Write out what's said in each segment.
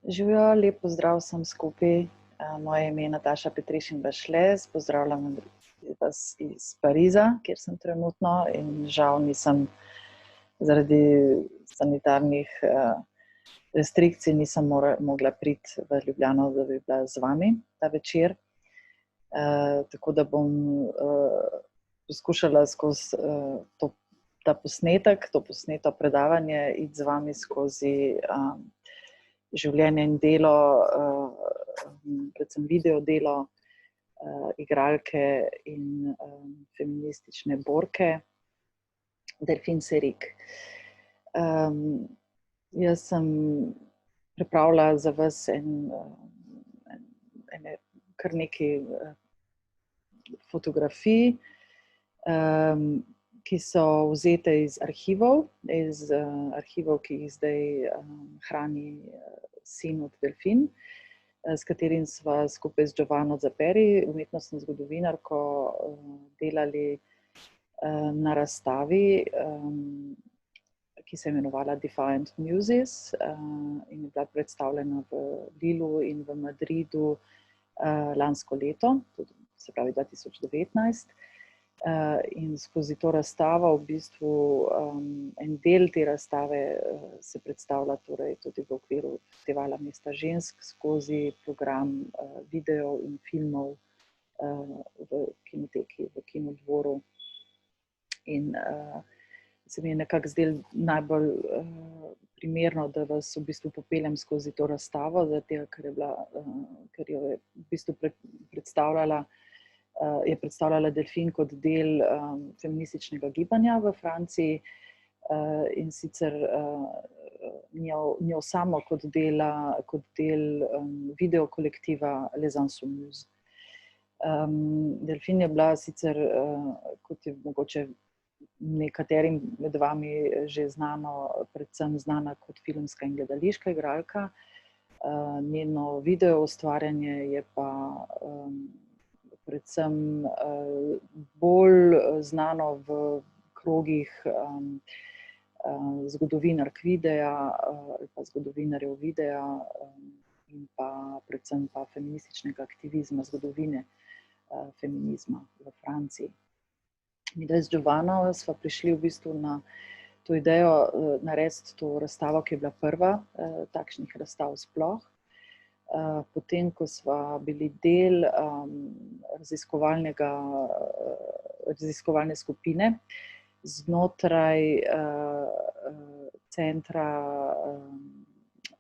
Živijo, lep pozdrav vsem skupaj. Moje ime je Nataša Petrišin Bašles, pozdravljam vas iz Pariza, kjer sem trenutno in žal nisem zaradi sanitarnih restrikcij nisem mogla priti v Ljubljano, da bi bila z vami ta večer. Tako da bom poskušala skozi ta posnetek, to posneto predavanje iti z vami skozi življenje in delo, predvsem video delo igralke in feministične borke Delphine Seyrig. Jaz sem pripravila za vas kar nekaj fotografij, ki so vzete iz arhivov, ki jih zdaj hrani sin od Delphine, s katerim sva skupaj z Giovanno Zaperi, umetnostno zgodovinarko, delali na razstavi, ki se je imenovala Defiant Muses in je bila predstavljena v Lilu in v Madridu lansko leto, se pravi 2019. In skozi to razstavo v bistvu en del te razstave se predstavlja torej tudi v okviru Festivala Mesta žensk skozi program videov in filmov v kinoteki, v Kinodvoru. In se mi je nekako zdelo najbolj primerno, da vas v bistvu popeljem skozi to razstavo, zato ker jo je v bistvu predstavljala Delphine kot del feminističnega gibanja v Franciji in sicer njo samo kot del video kolektiva Les Insoumises. Delphine je bila sicer, kot je mogoče nekaterim med vami že znano, predvsem znana kot filmska in gledališka igralka. Njeno video ustvarjanje je pa predvsem bolj znano v krogih zgodovinark videa ali pa zgodovinarjev videa in pa predvsem pa feminističnega aktivizma, zgodovine feminizma v Franciji. Midva z Giovanno sva prišli v bistvu na to idejo narediti to razstavo, ki je bila prva takšnih razstav sploh. Potem, ko sva bili del raziskovalne skupine znotraj centra,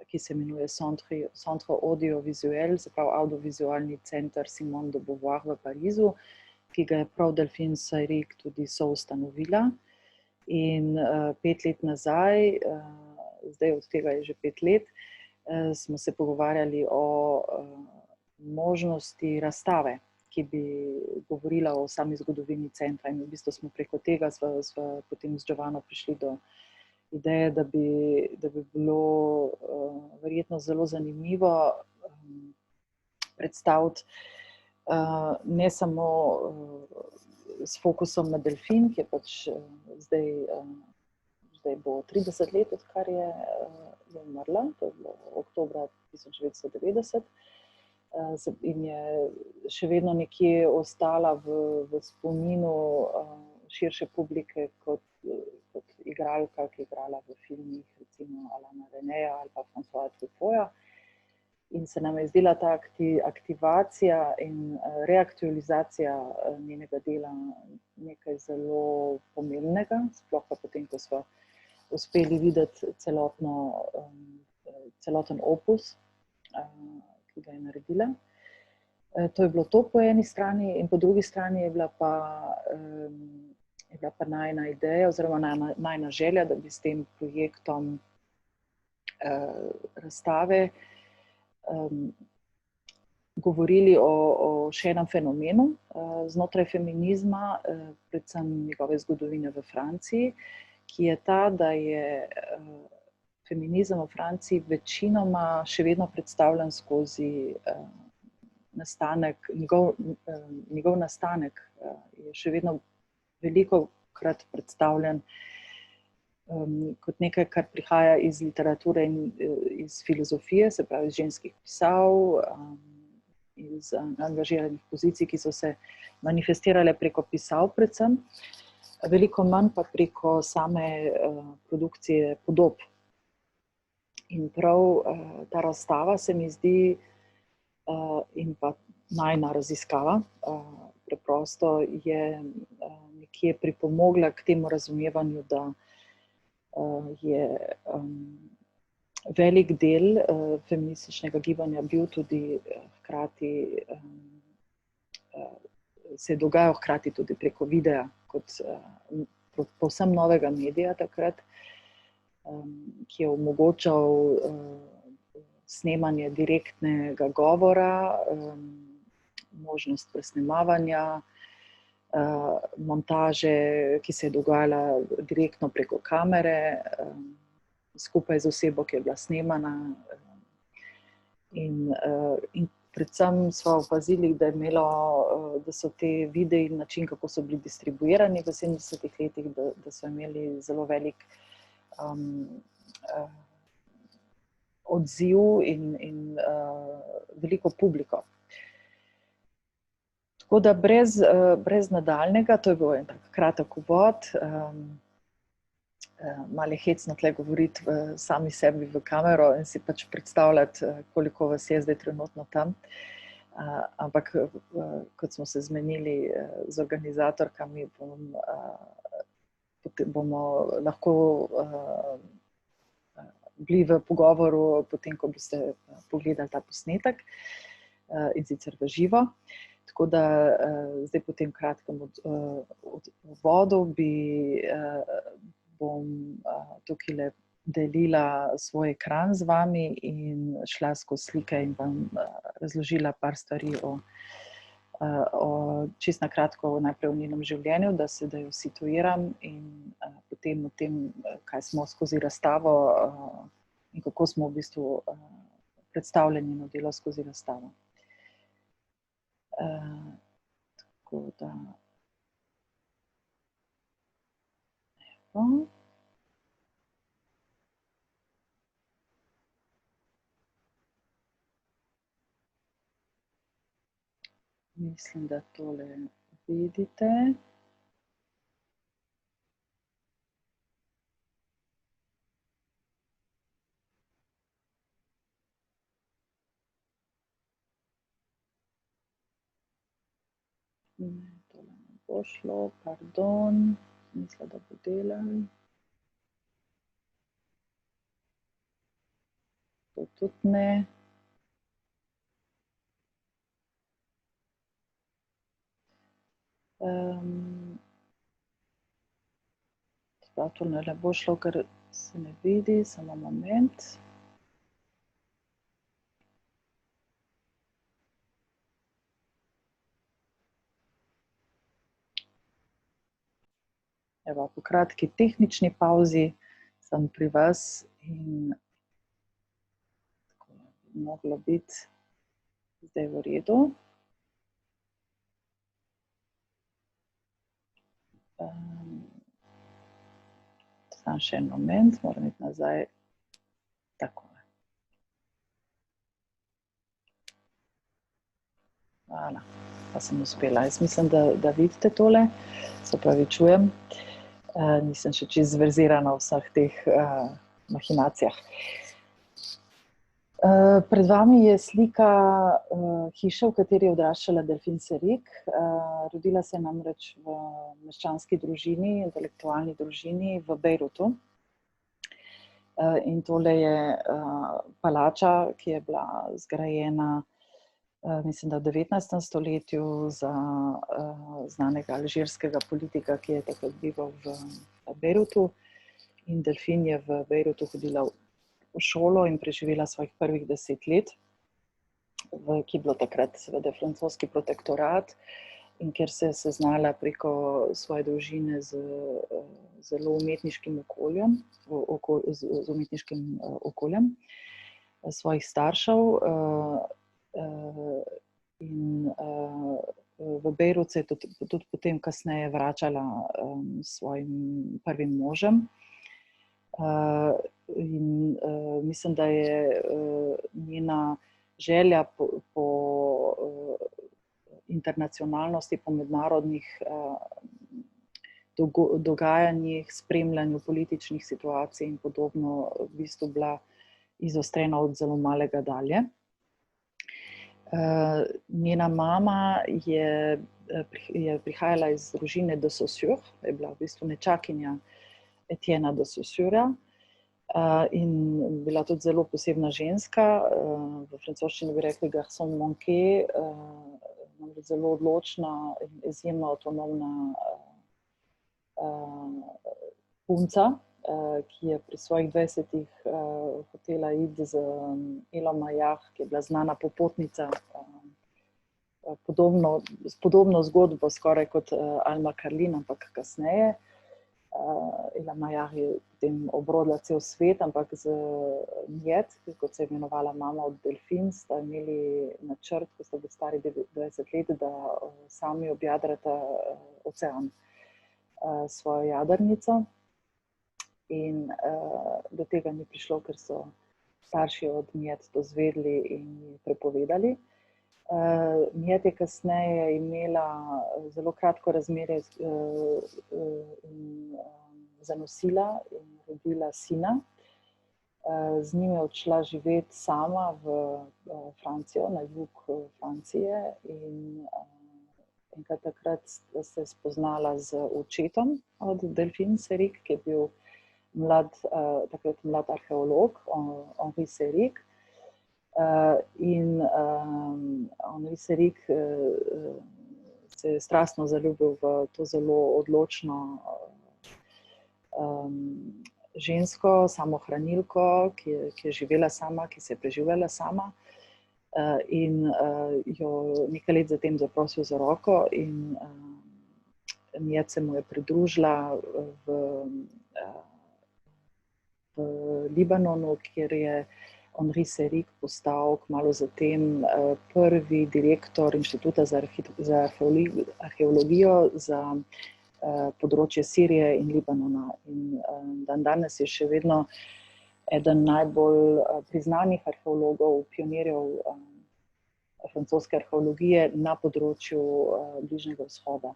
ki se imenuje Centre Audiovisuel, se pravi audiovizualni center Simone de Beauvoir v Parizu, ki ga je prav Delphine Seyrig tudi soustanovila. In 5 let nazaj, zdaj od tega je že 5 let, smo se pogovarjali o možnosti razstave, ki bi govorila o sami zgodovini centra. In v bistvu smo preko tega sva potem z Giovanno prišli do ideje, da bi bilo verjetno zelo zanimivo predstaviti ne samo s fokusom na Delphine, ki je pač zdaj bo 30 let, odkar je umrla, to je bilo oktobra 1990, in je še vedno nekje ostala v spominu širše publike kot igralka, ki je igrala v filmih, recimo Alana Reneja ali pa Françoisa Truffautta. In se nam je zdela ta aktivacija in reaktualizacija njenega dela nekaj zelo pomembnega, sploh pa potem, ko sva uspeli videti celoten opus, ki ga je naredila. To je bilo to po eni strani in po drugi strani je bila pa najina ideja oziroma najina želja, da bi s tem projektom razstave govorili o še enem fenomenu znotraj feminizma, predvsem njegove zgodovine v Franciji, ki je ta, da je feminizem v Franciji večinoma še vedno predstavljen skozi nastanek, njegov nastanek je še vedno velikokrat predstavljen kot nekaj, kar prihaja iz literature in iz filozofije, se pravi iz ženskih pisav, iz angažiranih pozicij, ki so se manifestirale preko pisav predvsem, veliko manj pa preko same produkcije podob. In prav ta razstava se mi zdi in pa najina raziskava preprosto je nekje pripomogla k temu razumevanju, da je velik del feminističnega gibanja bil tudi hkrati, se je dogajal hkrati tudi preko videa, kot povsem novega medija takrat, ki je omogočal snemanje direktnega govora, možnost presnemavanja, montaže, ki se je dogajala direktno preko kamere, skupaj z osebo, ki je bila snemana. In predvsem smo opazili, da so te videi način, kako so bili distribuirani v 70-ih letih, da so imeli zelo velik odziv in veliko publiko. Tako da brez nadaljnega, to je bil en tak kratek uvod, malo je hecno tle govoriti sami sebi v kamero in si pač predstavljati, koliko vas je zdaj trenutno tam. Ampak, kot smo se zmenili z organizatorkami, bomo lahko bili v pogovoru, potem, ko boste pogledali ta posnetek, in sicer v živo. Tako da zdaj po tem kratkem uvodu bom tukaj delila svoj ekran z vami in šla skozi slike in vam razložila par stvari čisto na kratko najprej o njenem življenju, da jo situiram, in potem o tem, kaj smo skozi razstavo in kako smo v bistvu predstavljeni njeno delo skozi razstavo. Tako da... Evo. Mislim, da tole vidite. Tole ne bo šlo, pardon. Mislim, da bo delal. To tudi ne. Tole ne bo šlo, ker se ne vidi, samo moment. Evo, po kratki tehnični pavzi sem pri vas in tako bi moglo biti zdaj v redu. Samo še en moment, moram iti nazaj. Tako. Hvala, pa sem uspela. Jaz mislim, da vidite tole, se opravičujem. Nisem še čisto zverzirana v vseh teh mahinacijah. Pred vami je slika hiše, v kateri je odraščala Delphine Seyrig. Rodila se je namreč v meščanski družini, intelektualni družini v Bejrutu. In tole je palača, ki je bila zgrajena, mislim, da v 19. stoletju za znanega alžirskega politika, ki je takrat bival v Bejrutu. In Delphine je v Bejrutu hodila v šolo in preživela svojih prvih 10 let, ki je bilo takrat seveda francoski protektorat, in kjer se je seznala preko svoje družine z zelo umetniškim okoljem, z umetniškim okoljem svojih staršev. In v Bejrut se je tudi potem kasneje vračala s svojim prvim možem. In mislim, da je njena želja po internacionalnosti, po mednarodnih dogajanjih, spremljanju političnih situacij in podobno v bistvu bila izostrena od zelo malega dalje. Njena mama je prihajala iz družine de Saussure, je bila v bistvu nečakinja Etiena de Saussurea in bila tudi zelo posebna ženska. V francoščini bi rekli garçon manqué, zelo odločna in izjemno avtonomna punca, ki je pri svojih 20-ih hotela iti z Elo Maillard, ki je bila znana popotnica, podobno zgodbo skoraj kot Alma Karlin, ampak kasneje. Ela Maillard je potem obrodila cel svet, ampak z Miette, kot se je imenovala mama od Delphine, sta imeli načrt, ko sta bili stari 20 let, da sami objadrata ocean svojo jadrnico. In do tega ni prišlo, ker so starši od Miette to izvedeli in prepovedali. Miette je kasneje imela zelo kratko razmerje in zanosila in rodila sina. Z njim je odšla živeti sama v Francijo, na jug Francije, in enkrat takrat se je spoznala z očetom od Delphine Seyrig, ki je bil takrat mlad arheolog, Henri Seyrig. In Henri Seyrig se je strastno zaljubil v to zelo odločno žensko, samohranilko, ki je živela sama, ki se je preživljala sama. In jo nekaj let zatem zaprosil za roko in Miette se mu je pridružila v Libanonu, kjer je Henri Seyrig postal kmalu zatem prvi direktor Inštituta za arheologijo za področje Sirije in Libanona. In danes je še vedno eden najbolj priznanih arheologov, pionirjev francoske arheologije na področju Bližnjega vzhoda.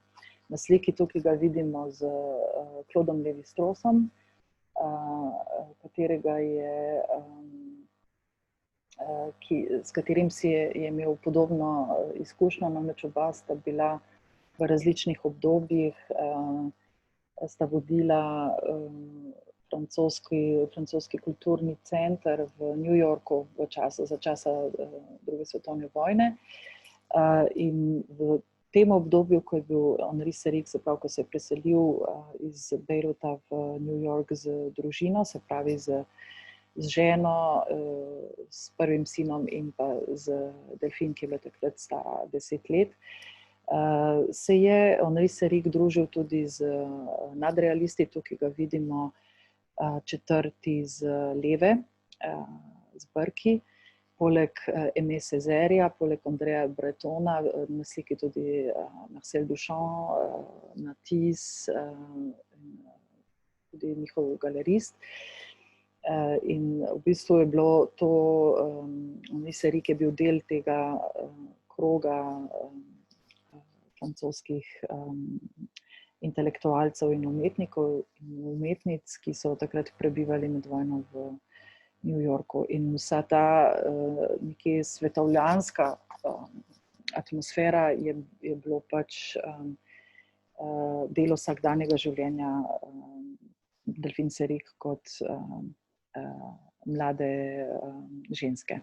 Na sliki tukaj ga vidimo z Claudom Lévi-Straussem, s katerim je imel podobno izkušnjo, namreč oba sta bila v različnih obdobjih, sta vodila francoski kulturni center v New Yorku za časa druge svetovne vojne. In v tem obdobju, ko je bil Henri Seyrig, se pravi, ko se je preselil iz Bejruta v New York z družino, se pravi z ženo, s prvim sinom in pa z Delphine, ki je bila takrat stara 10 let, se je Henri Seyrig družil tudi z nadrealisti. Tukaj ga vidimo četrti z leve, z brki, poleg Aimé Césaire, poleg Andreja Bretona, na sliki tudi Marcel Duchamp, Matisse, tudi njihov galerist. In v bistvu je bilo to, Henri Seyrig je bil del tega kroga francoskih intelektualcev in umetnikov in umetnic, ki so takrat prebivali med vojno v New Yorku. In vsa ta nekje svetovljanska atmosfera je bilo pač del vsakdanjega življenja Delphine Seyrig kot mlade ženske.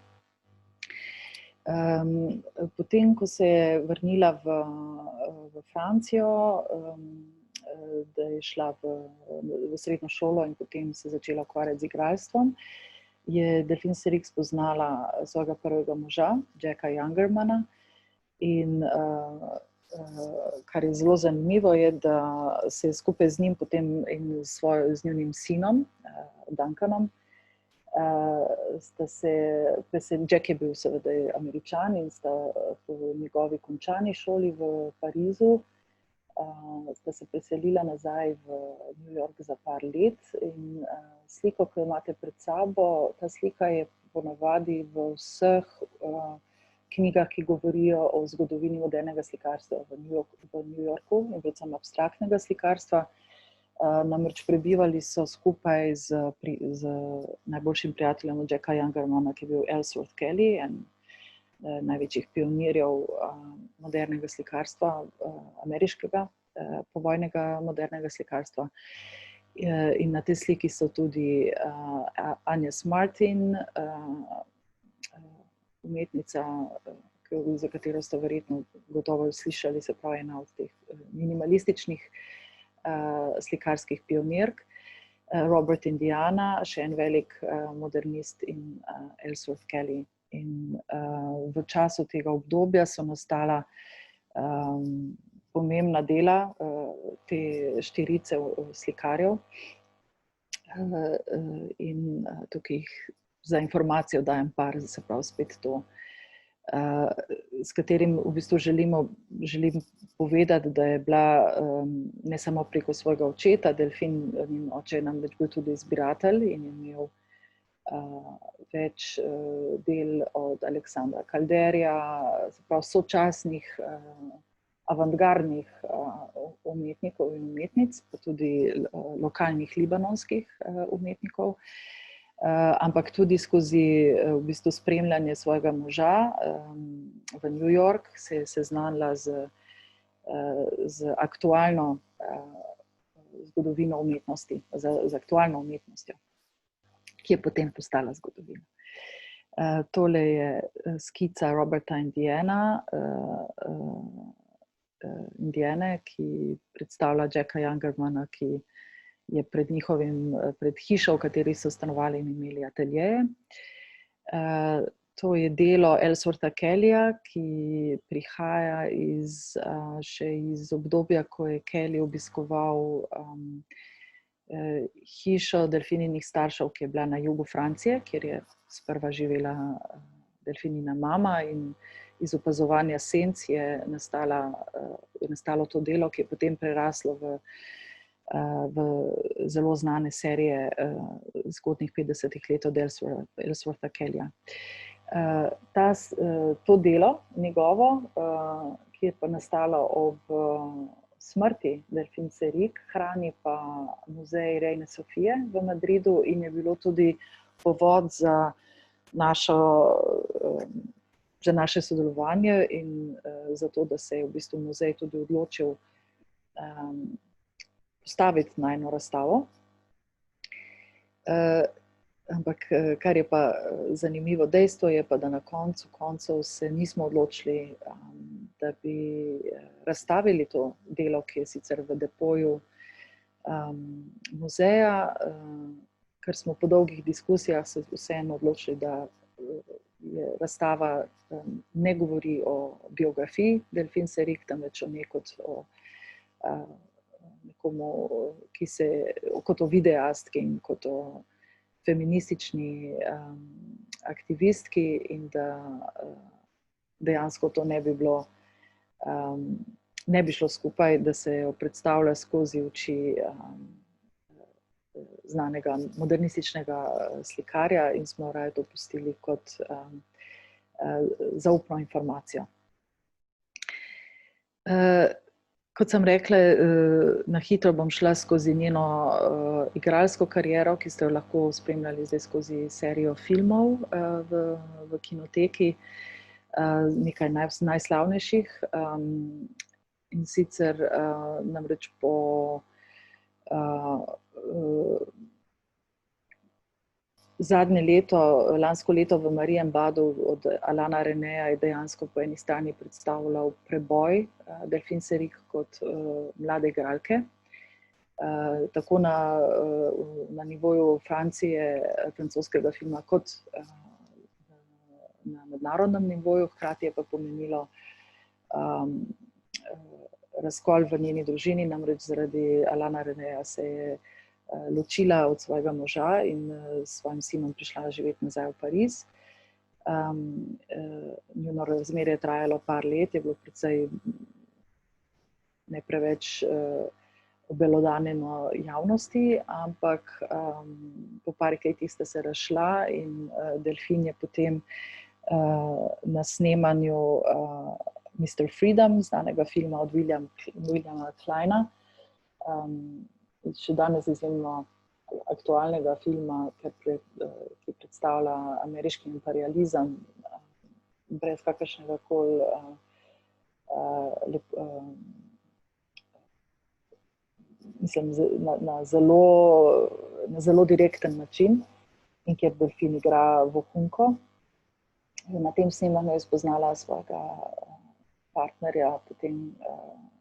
Potem, ko se je vrnila v Francijo, da je šla v srednjo šolo in potem se začela ukvarjati z igralstvom, je Delphine Seyrig spoznala svojega prvega moža, Jacka Youngermana. In kar je zelo zanimivo, je, da se je skupaj z njim potem in z njunim sinom, Duncanom, Jack je bil seveda Američan in sta po njegovi končani šoli v Parizu sta se preselila nazaj v New York za par let in sliko, ki jo imate pred sabo, ta slika je ponavadi v vseh knjigah, ki govorijo o zgodovini modernega slikarstva v New Yorku in predvsem abstraktnega slikarstva. Namreč prebivali so skupaj z najboljšim prijateljem Jacka Youngermana, ki je bil Ellsworth Kelly, en največjih pionirjev modernega slikarstva, ameriškega, povojnega modernega slikarstva. In na tej sliki so tudi Agnes Martin, umetnica, za katero ste verjetno gotovo slišali, se pravi ena od teh minimalističnih slikarskih pionirk, Robert Indiana, še en velik modernist, in Ellsworth Kelly. In v času tega obdobja so nastala pomembna dela te štirice slikarjev. In tukaj za informacijo dajem par, se pravi spet to, s katerim v bistvu želim povedati, da je bila ne samo preko svojega očeta, Delfin, njen oče je namreč bil tudi zbiratelj in je imel več del od Aleksandra Calderja, se pravi sočasnih avantgardnih umetnikov in umetnic, pa tudi lokalnih libanonskih umetnikov, ampak tudi skozi v bistvu spremljanje svojega moža v New York se je seznanila z aktualno zgodovino umetnosti, z aktualno umetnostjo, ki je potem postala zgodovina. Tole je skica Roberta Indiane, ki predstavlja Jacka Youngermana, ki je pred hišo, v kateri so stanovali in imeli ateljeje. To je delo Ellswortha Kellyja, ki prihaja še iz obdobja, ko je Kelly obiskoval hišo Delfininih staršev, ki je bila na jugu Francije, kjer je sprva živela Delfinina mama, in iz opazovanja senc je nastalo to delo, ki je potem preraslo v zelo znane serije zgodnjih 50-ih let od Ellswortha Kellyja. To delo njegovo, ki je pa nastalo ob smrti Delfin Seyrig, hrani pa muzej Reine Sofije v Madridu in je bilo tudi povod za naše sodelovanje in za to, da se je v bistvu muzej tudi odločil postaviti na eno razstavo. Ampak kar je pa zanimivo dejstvo, je pa, da na koncu se nismo odločili, da bi razstavili to delo, ki je sicer v depoju muzeja, ker smo po dolgih diskusijah se vseeno odločili, da razstava ne govori o biografiji Delfin Seyrig, temveč o njej kot o nekomu, kot o videastki in kot o feministični aktivistki, in da dejansko to ne bi šlo skupaj, da se jo predstavlja skozi oči znanega modernističnega slikarja, in smo raje to pustili kot zaupno informacijo. Kot sem rekla, na hitro bom šla skozi njeno igralsko kariero, ki ste jo lahko spremljali zdaj skozi serijo filmov v kinoteki, nekaj najslavnejših. In sicer namreč lansko leto v Marienbadu od Alana Renéja je dejansko po eni strani predstavljal preboj Delfin Seyrig kot mlade igralke. Tako na nivoju Francije, francoskega filma, kot na mednarodnem nivoju, hkrati je pa pomenilo razkol v njeni družini, namreč zaradi Alana Renéja se je ločila od svojega moža in s svojim sinom prišla živeti nazaj v Pariz. Njuno razmerje je trajalo par let, je bilo precej ne preveč obelodanjeno javnosti, ampak po parih letih sta se razšla in Delfin je potem na snemanju Mr. Freedom, znanega filma od Williama Kleina, še danes izjemno aktualnega filma, ki predstavlja ameriški imperializem brez kakršnega koli mislim, na zelo direkten način in kjer Delfin igra vohunko. Na tem snemanju je spoznala svojega partnerja, potem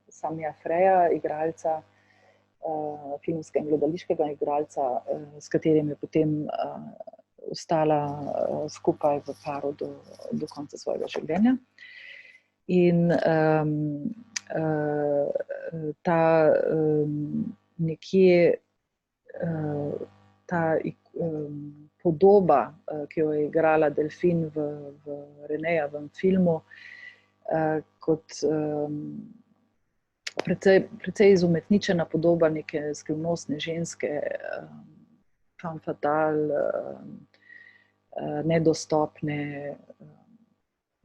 Samija Freja, igralca, filmskega in gledališkega igralca, s katerim je potem ostala skupaj v paru do konca svojega življenja. In ta nekje ta podoba, ki jo je igrala Delfin v Renejevem filmu, kot precej izumetničena podoba neke skrivnostne ženske, femme fatale, nedostopne,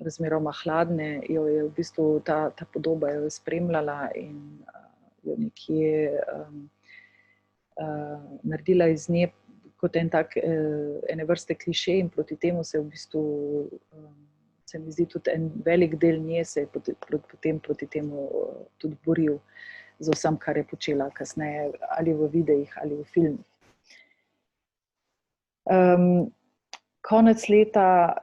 razmeroma hladne, jo je v bistvu ta podoba jo je spremljala in jo nekje naredila iz nje kot ene vrste klišej in proti temu se v bistvu, se mi zdi, tudi en velik del nje se je potem proti temu tudi boril z vsem, kar je počela kasneje, ali v videih ali v filmih. Konec leta,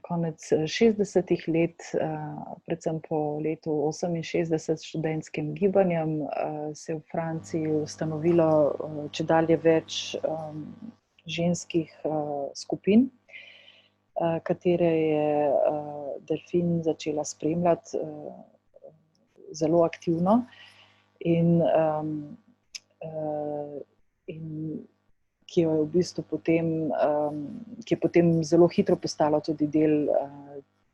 konec 60. let, predvsem po letu 68 s študentskim gibanjem, se je v Franciji ustanovilo čedalje več ženskih skupin, katere je Delfin začela spremljati zelo aktivno in ki jo je v bistvu potem, ki je potem zelo hitro postala tudi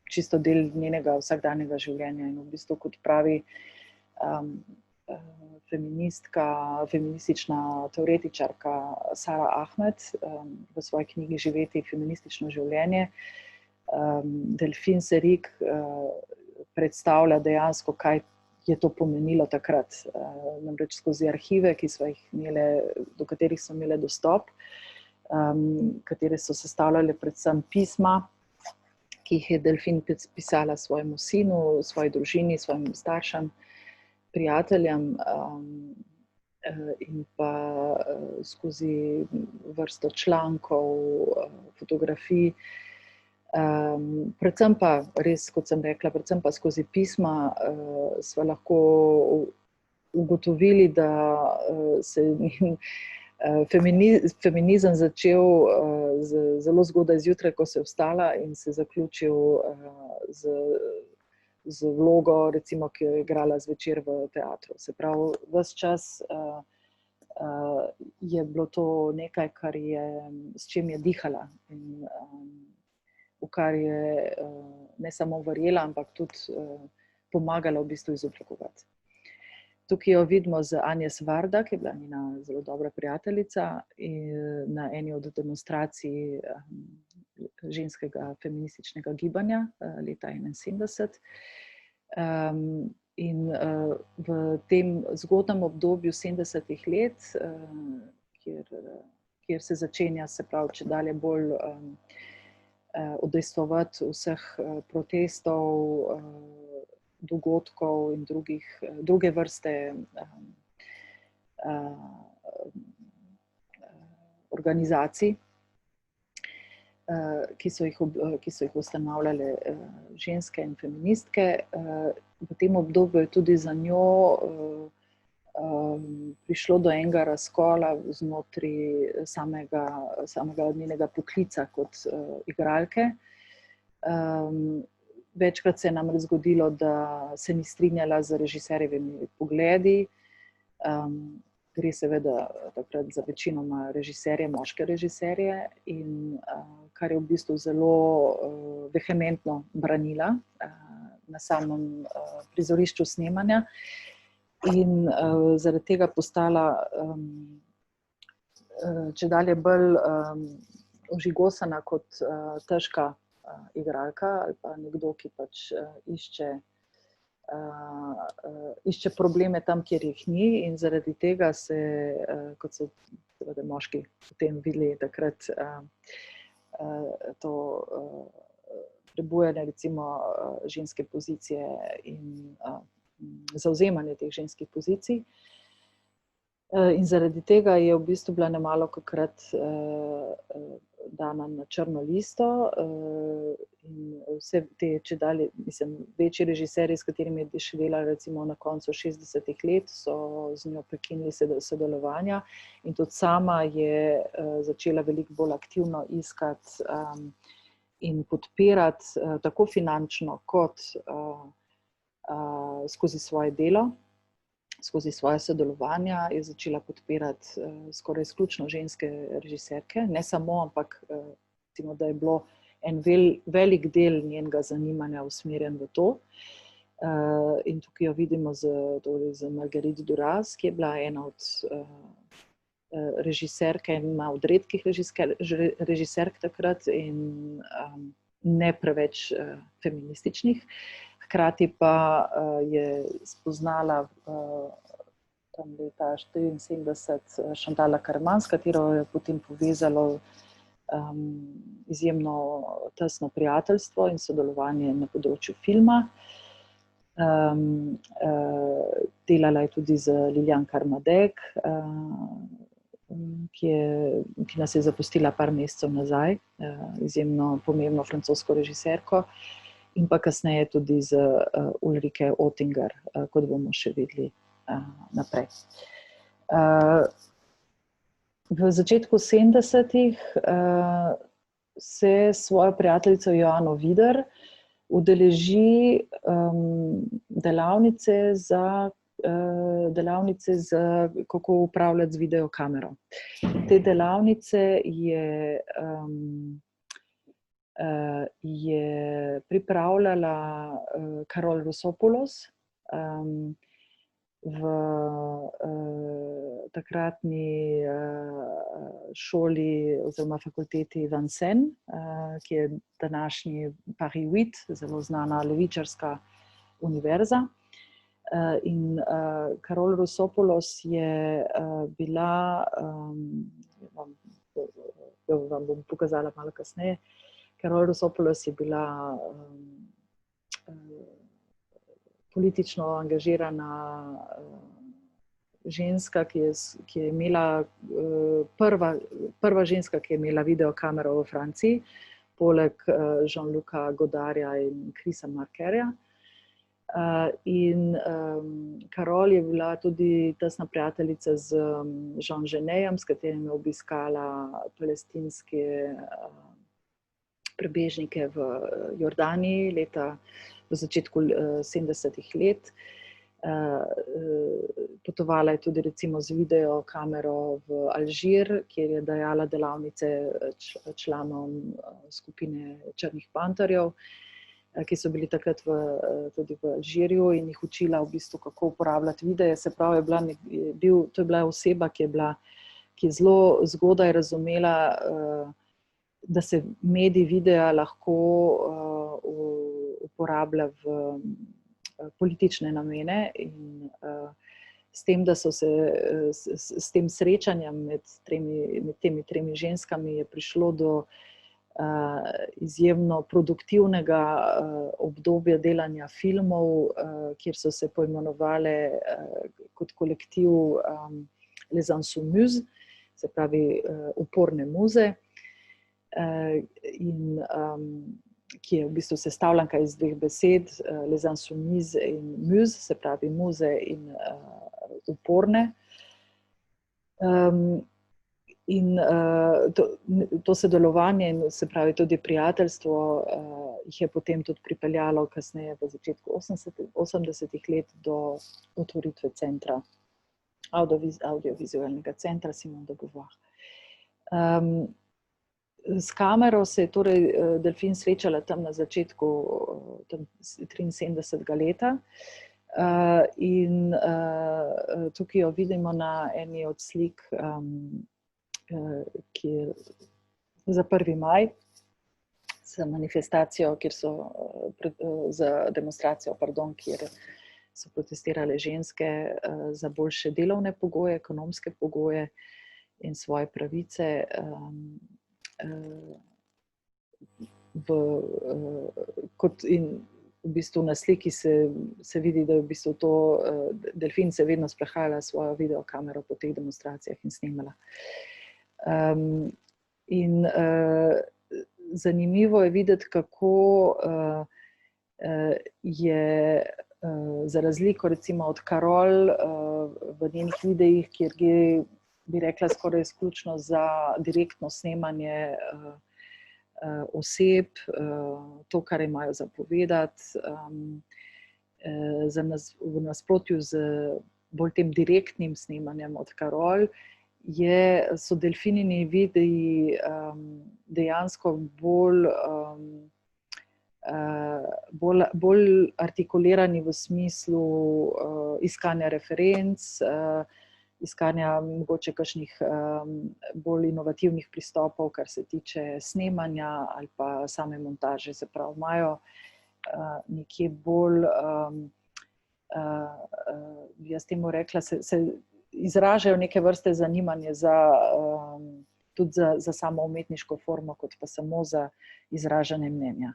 čisto del njenega vsakdanjega življenja in v bistvu, kot pravi feministična teoretičarka Sara Ahmed v svoji knjigi Živeti feministično življenje, Delfin Seyrig predstavlja dejansko, kaj je to pomenilo takrat, namreč skozi arhive, do katerih so imele dostop, katere so sestavljale predvsem pisma, ki jih je Delfin pisala svojemu sinu, svoji družini, svojim staršem, prijateljem in pa skozi vrsto člankov, fotografij, predvsem pa, res, kot sem rekla, predvsem pa skozi pisma sva lahko ugotovili, da se feminizem začel zelo zgodaj zjutraj, ko se je vstala in se zaključil z vlogo, recimo, ki jo je igrala zvečer v teatru. Se pravi, ves čas je bilo to nekaj, s čim je dihala in v kar je ne samo verjela, ampak tudi pomagala v bistvu izoblikovati. Tukaj jo vidimo z Agnes Varda, ki je bila njena zelo dobra prijateljica na eni od demonstracij ženskega feminističnega gibanja leta 1971. In v tem zgodnjem obdobju 70. let, kjer se začenja, se pravi, čedalje bolj udejstvovati vseh protestov, dogodkov in druge vrste organizacij, ki so jih ustanavljale ženske in feministke. V tem obdobju je tudi za njo prišlo do enega razkola znotraj samega njenega poklica kot igralke. Večkrat se je namreč zgodilo, da se ni strinjala z režiserjevimi pogledi. Gre seveda takrat za večinoma režiserje, moške režiserje, in kar je v bistvu zelo vehementno branila. na samem prizorišču snemanja in zaradi tega postala čedalje bolj ožigosana kot težka igralka ali pa nekdo, ki pač išče probleme tam, kjer jih ni, in zaradi tega se, kot so seveda moški potem videli takrat, to prebujanje recimo ženske pozicije in zavzemanje teh ženskih pozicij. In zaradi tega je v bistvu bila nemalokrat dana na črno listo in vse te čedalje, večji režiserji, s katerimi je še delala recimo na koncu 60-ih let, so z njo prekinili sodelovanja in tudi sama je začela veliko bolj aktivno iskati in podpirati tako finančno kot skozi svoje delo. Skozi svoje sodelovanja je začela podpirati skoraj izključno ženske režiserke, ne samo, ampak recimo, da je bilo en velik del njenega zanimanja usmerjen v to. In tukaj jo vidimo z Marguerite Duras, ki je bila ena od režiserke, ena od redkih režiserk takrat in ne preveč feminističnih. Hkrati pa je spoznala tam leta 1974 Chantala Karman, s katero je potem povezalo izjemno tesno prijateljstvo in sodelovanje na področju filma. Delala je tudi z Liliane Carmadec, ki nas je zapustila par mesecev nazaj, izjemno pomembno francosko režiserko. In pa kasneje tudi z Ulrike Oettinger, kot bomo še videli naprej. V začetku 70-ih se svojo prijateljico Joano Vider udeleži delavnice za kako upravljati z videokamero. Te delavnice je pripravljala Carole Russopoulos v takratni šoli oziroma fakulteti Vincennes, ki je današnji Paris 8, zelo znana levičarska univerza. In Carole Russopoulos je bila, vam bom pokazala malo kasneje, Carole Russopoulos je bila politično angažirana ženska, ki je imela prva ženska, ki je imela videokamero v Franciji, poleg Jean-Luca Godarja in Chrisa Markerja. In Carole je bila tudi tesna prijateljica z Jean Genetom, s katerim je obiskala palestinske prebežnike v Jordaniji v začetku 70-ih let. Potovala je tudi recimo z videokamero v Alžir, kjer je dajala delavnice članom skupine Črnih panterjev, ki so bili takrat tudi v Alžirju in jih učila v bistvu, kako uporabljati videe. Se pravi, to je bila oseba, ki je zelo zgodaj razumela, da se medij videa lahko uporablja v politične namene in s tem, da so se s tem srečanjem med temi tremi ženskami je prišlo do izjemno produktivnega obdobja delanja filmov, kjer so se poimenovale kot kolektiv Les Insoumises, se pravi uporne muze, in ki je v bistvu sestavljanka iz dveh besed, Les Insoumises in muse, se pravi muze in uporne. In to sodelovanje in se pravi tudi prijateljstvo jih je potem tudi pripeljalo kasneje v začetku 80-ih let do otvoritve centra, audiovizualnega centra Simone de Beauvoir. S kamero se je torej delfin srečala tam na začetku tam 73. leta in tukaj jo vidimo na eni od slik, ki je za 1. maj, za manifestacijo, kjer so za demonstracijo, kjer so protestirale ženske za boljše delovne pogoje, ekonomske pogoje in svoje pravice. In v bistvu na sliki se vidi, da je v bistvu to delfin se vedno sprehajala s svojo videokamero po teh demonstracijah in snemala. In zanimivo je videti, kako je za razliko recimo od Carol v njenih videih, kjer gre, bi rekla, skoraj izključno za direktno snemanje oseb, to, kar imajo za povedati, v nasprotju z bolj tem direktnim snemanjem od Carol, so delfinini videi dejansko bolj artikulirani v smislu iskanja referenc, iskanja mogoče kakšnih bolj inovativnih pristopov, kar se tiče snemanja ali pa same montaže. Se pravi, imajo nekje bolj, jaz temu rekla, se izražajo neke vrste zanimanje tudi za samo umetniško formo, kot pa samo za izražanje mnenja.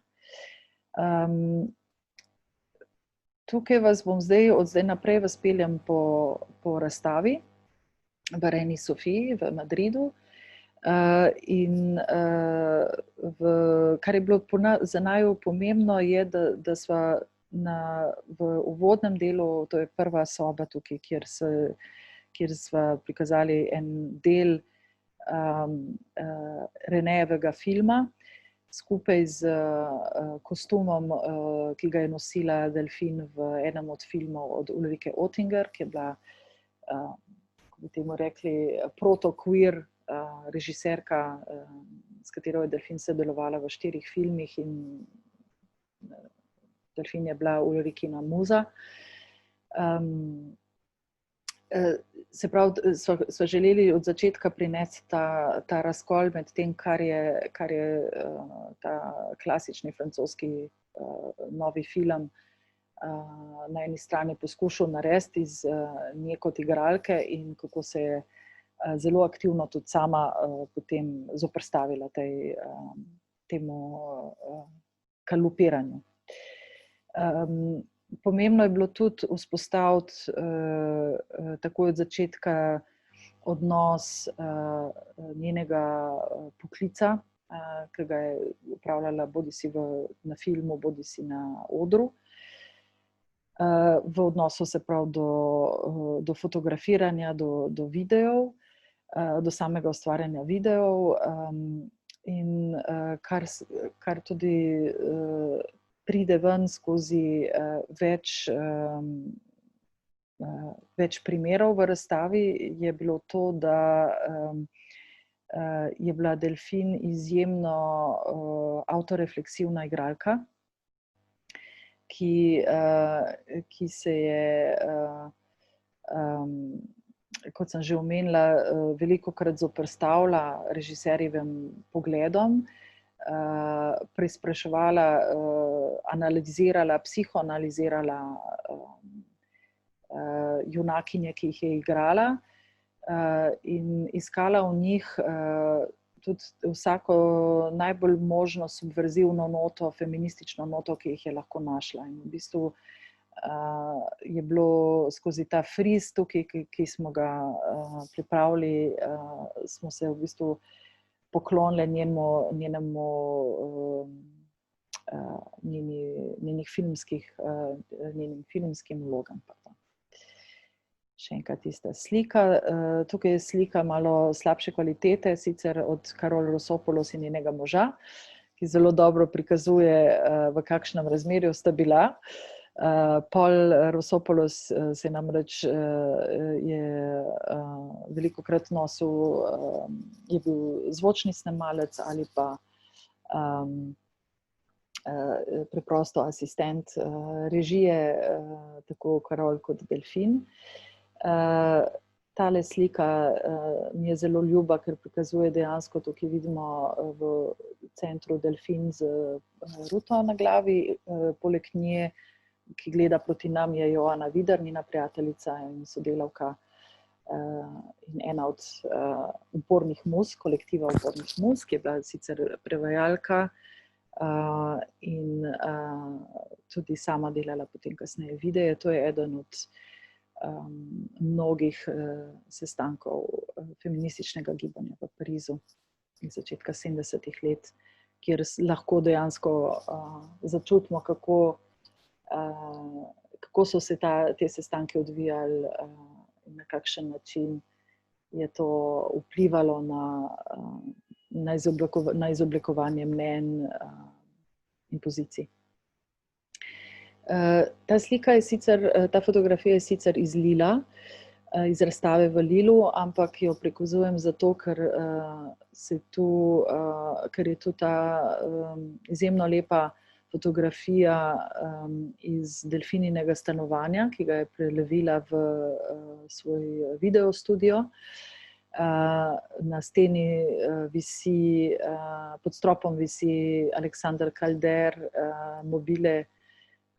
Tukaj vas bom od zdaj naprej vas peljem po razstavi v Reini Sofii v Madridu. In kar je bilo za naju pomembno, je, da sva v uvodnem delu, to je prva soba tukaj, kjer sva prikazali en del Renejevega filma, skupaj z kostumom, ki ga je nosila delfin v enem od filmov od Ulrike Oettinger, ki je bila, kako bi temu rekli, proto-queer režiserka, s katero je delfin sodelovala v 4 filmih in delfin je bila Ulrikina muza. Se pravi, sva želeli od začetka prinesti ta razkol med tem, kar je ta klasični francoski novi film na eni strani poskušal narediti iz nje kot igralke in kako se je zelo aktivno tudi sama potem zoperstavila temu kalupiranju. Pomembno je bilo tudi vzpostaviti takoj od začetka odnos njenega poklica, ki ga je upravljala bodisi na filmu, bodisi na odru. V odnosu se pravi do fotografiranja, do videov, do samega ustvarjanja videov in kar tudi pride ven skozi več primerov v razstavi, je bilo to, da je bila delfin izjemno avtorefleksivna igralka, ki se je, kot sem že omenila, velikokrat zoperstavila režiserjevim pogledom, preizpraševala, analizirala, psihoanalizirala junakinje, ki jih je igrala, in iskala v njih tudi vsako najbolj možno subverzivno noto, feministično noto, ki jih je lahko našla. In v bistvu je bilo skozi ta friz tukaj, ki smo ga pripravili, smo se v bistvu poklonile njenim filmskim vlogam. Še enkrat tista slika. Tukaj je slika malo slabše kvalitete, sicer od Carol Rosopoulos in njenega moža, ki zelo dobro prikazuje, v kakšnem razmerju sta bila. Paul Rosopoulos se namreč je velikokrat nosil, je bil zvočni snemalec ali pa preprosto asistent režije, tako Karol kot Delfin. Tale slika mi je zelo ljuba, ker prikazuje dejansko to, ki vidimo v centru Delfin z ruto na glavi. Poleg nje, ki gleda proti nam, je Joana Vidar, njena prijateljica in sodelavka in ena od upornih muz, kolektiva upornih muz, ki je bila sicer prevajalka in tudi sama delala potem kasneje videe. To je eden od mnogih sestankov feminističnega gibanja v Parizu iz začetka 70. let, kjer lahko dejansko začutimo, kako so se te sestanke odvijali in na kakšen način je to vplivalo na izoblikovanje mnenj in pozicij. Ta fotografija je sicer iz Lila, iz razstave v Lilu, ampak jo prikazujem zato, ker je tu ta izjemno lepa fotografija iz Delfininega stanovanja, ki ga je prelevila v svoj videostudio. Na steni visi, pod stropom visi Alexander Calder mobile,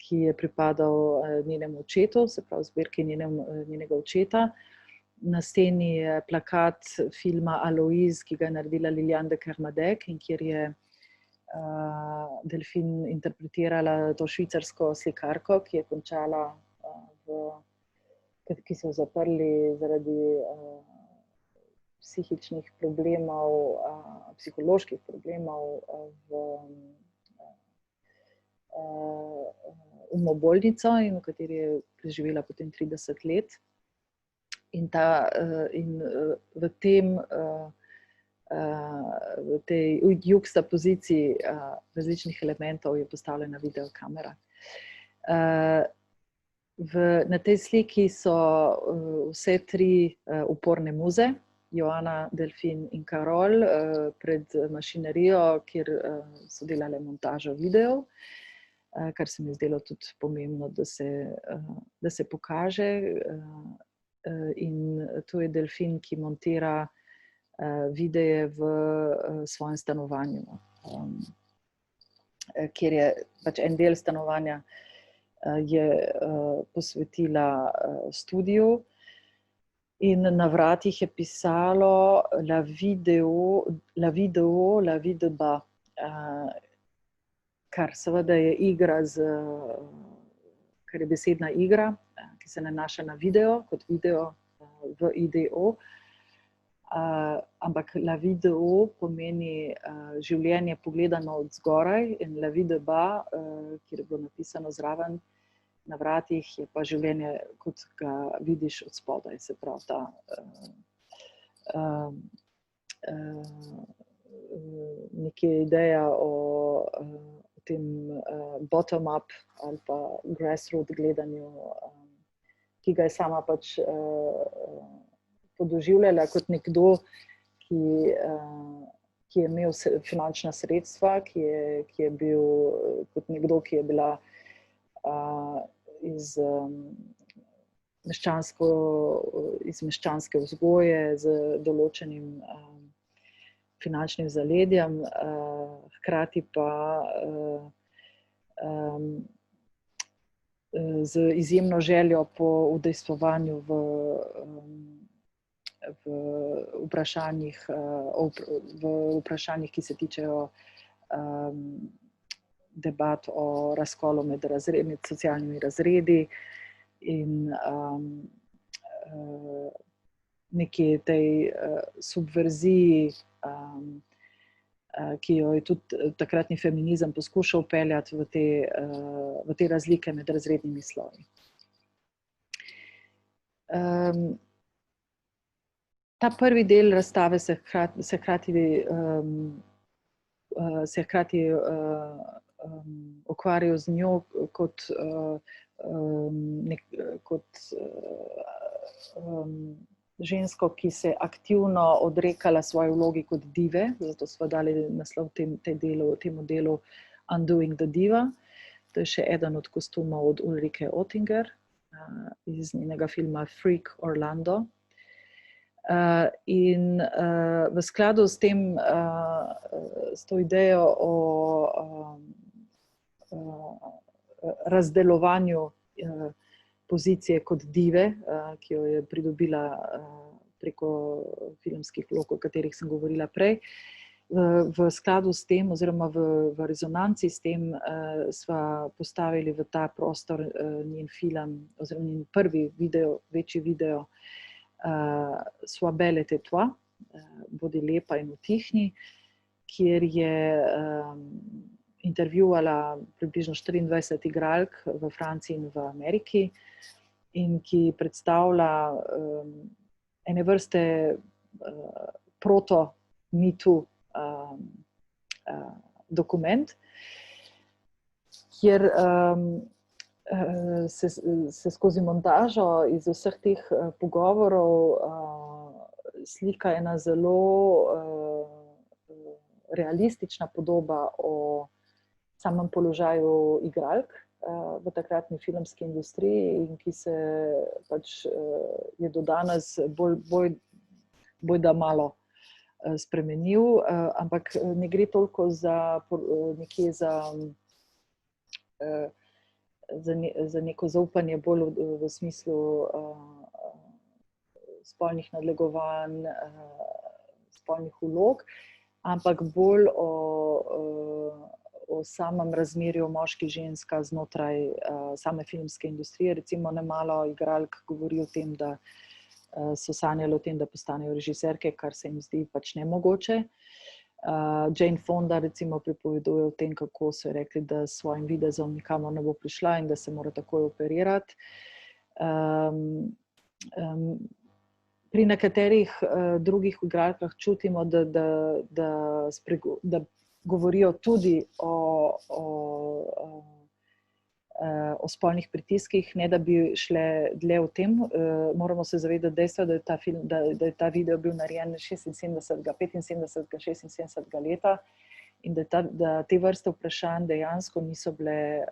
ki je pripadal njenemu očetu, se pravi zbirki njenega očeta. Na steni je plakat filma Aloise, ki ga je naredila Liliane de Kermadec in kjer je Delfin interpretirala to švicarsko slikarko, ki je končala, ki so jo zaprli zaradi psihičnih problemov, psiholoških problemov v umobolnico in v kateri je preživela potem 30 let. In v tej juxtapoziciji različnih elementov je postavljena videokamera. Na tej sliki so vse tri uporne muze, Joana, Delfin in Karol, pred mašinerijo, kjer so delale montažo videov, kar se mi je zdelo tudi pomembno, da se pokaže. In tu je Delfin, ki montira videe v svojem stanovanju, kjer je pač en del stanovanja je posvetila studiu in na vratih je pisalo la vie de bas, kar seveda je igra kar je besedna igra, ki se nanaša na video, kot video video. Ampak la vie de haut pomeni življenje pogledano od zgoraj in la vie de bas, kjer je bilo napisano zraven na vratih, je pa življenje, kot ga vidiš od spodaj, se pravi ta nekje ideja o tem bottom-up ali pa grassroot gledanju, ki ga je sama pač podoživljala kot nekdo, ki je imel finančna sredstva, ki je bil kot nekdo, ki je bila iz meščanske vzgoje z določenim finančnim zaledjem, hkrati pa z izjemno željo po udejstvovanju v vprašanjih, ki se tičejo debat o razkolu med socialnimi razredi in neki tej subverziji, ki jo je tudi takratni feminizem poskušal vpeljati v te razlike med razrednimi sloji. Ta prvi del razstave se hkrati ukvarjal z njo kot žensko, ki se je aktivno odrekala svoji vlogi kot dive, zato smo dali naslov temu delu Undoing the Diva. To je še eden od kostumov od Ulrike Oettinger iz njenega filma Freak Orlando. In v skladu s tem, s to idejo o razdelovanju pozicije kot dive, ki jo je pridobila preko filmskih vlog, o katerih sem govorila prej. V skladu s tem oziroma v rezonanci s tem sva postavili v ta prostor njen film oziroma njen prvi video, večji video Sois belle et tais-toi, Bodi lepa in utihni, kjer je intervjuvala približno 24 igralk v Franciji in v Ameriki in ki predstavlja ene vrste proto-Me Too dokument, kjer se skozi montažo iz vseh teh pogovorov slika ena zelo realistična podoba o samem položaju igralk v takratni filmski industriji in ki se pač je do danes bojda malo spremenil, ampak ne gre toliko nekje za neko zaupanje bolj v smislu spolnih nadlegovanj, spolnih vlog, ampak bolj o samem razmerju moški-ženska znotraj same filmske industrije. Recimo nemalo igralk govori o tem, da so sanjali o tem, da postanejo režiserke, kar se jim zdi pač nemogoče. Jane Fonda recimo pripoveduje o tem, kako so rekli, da s svojim videzom nikamor ne bo prišla in da se mora takoj operirati. Pri nekaterih drugih igralkah čutimo, da govorijo tudi o spolnih pritiskih, ne da bi šle dlje v tem. Moramo se zavedati dejstva, da je ta video bil narejen 75., 76. leta in da te vrste vprašanj dejansko niso bile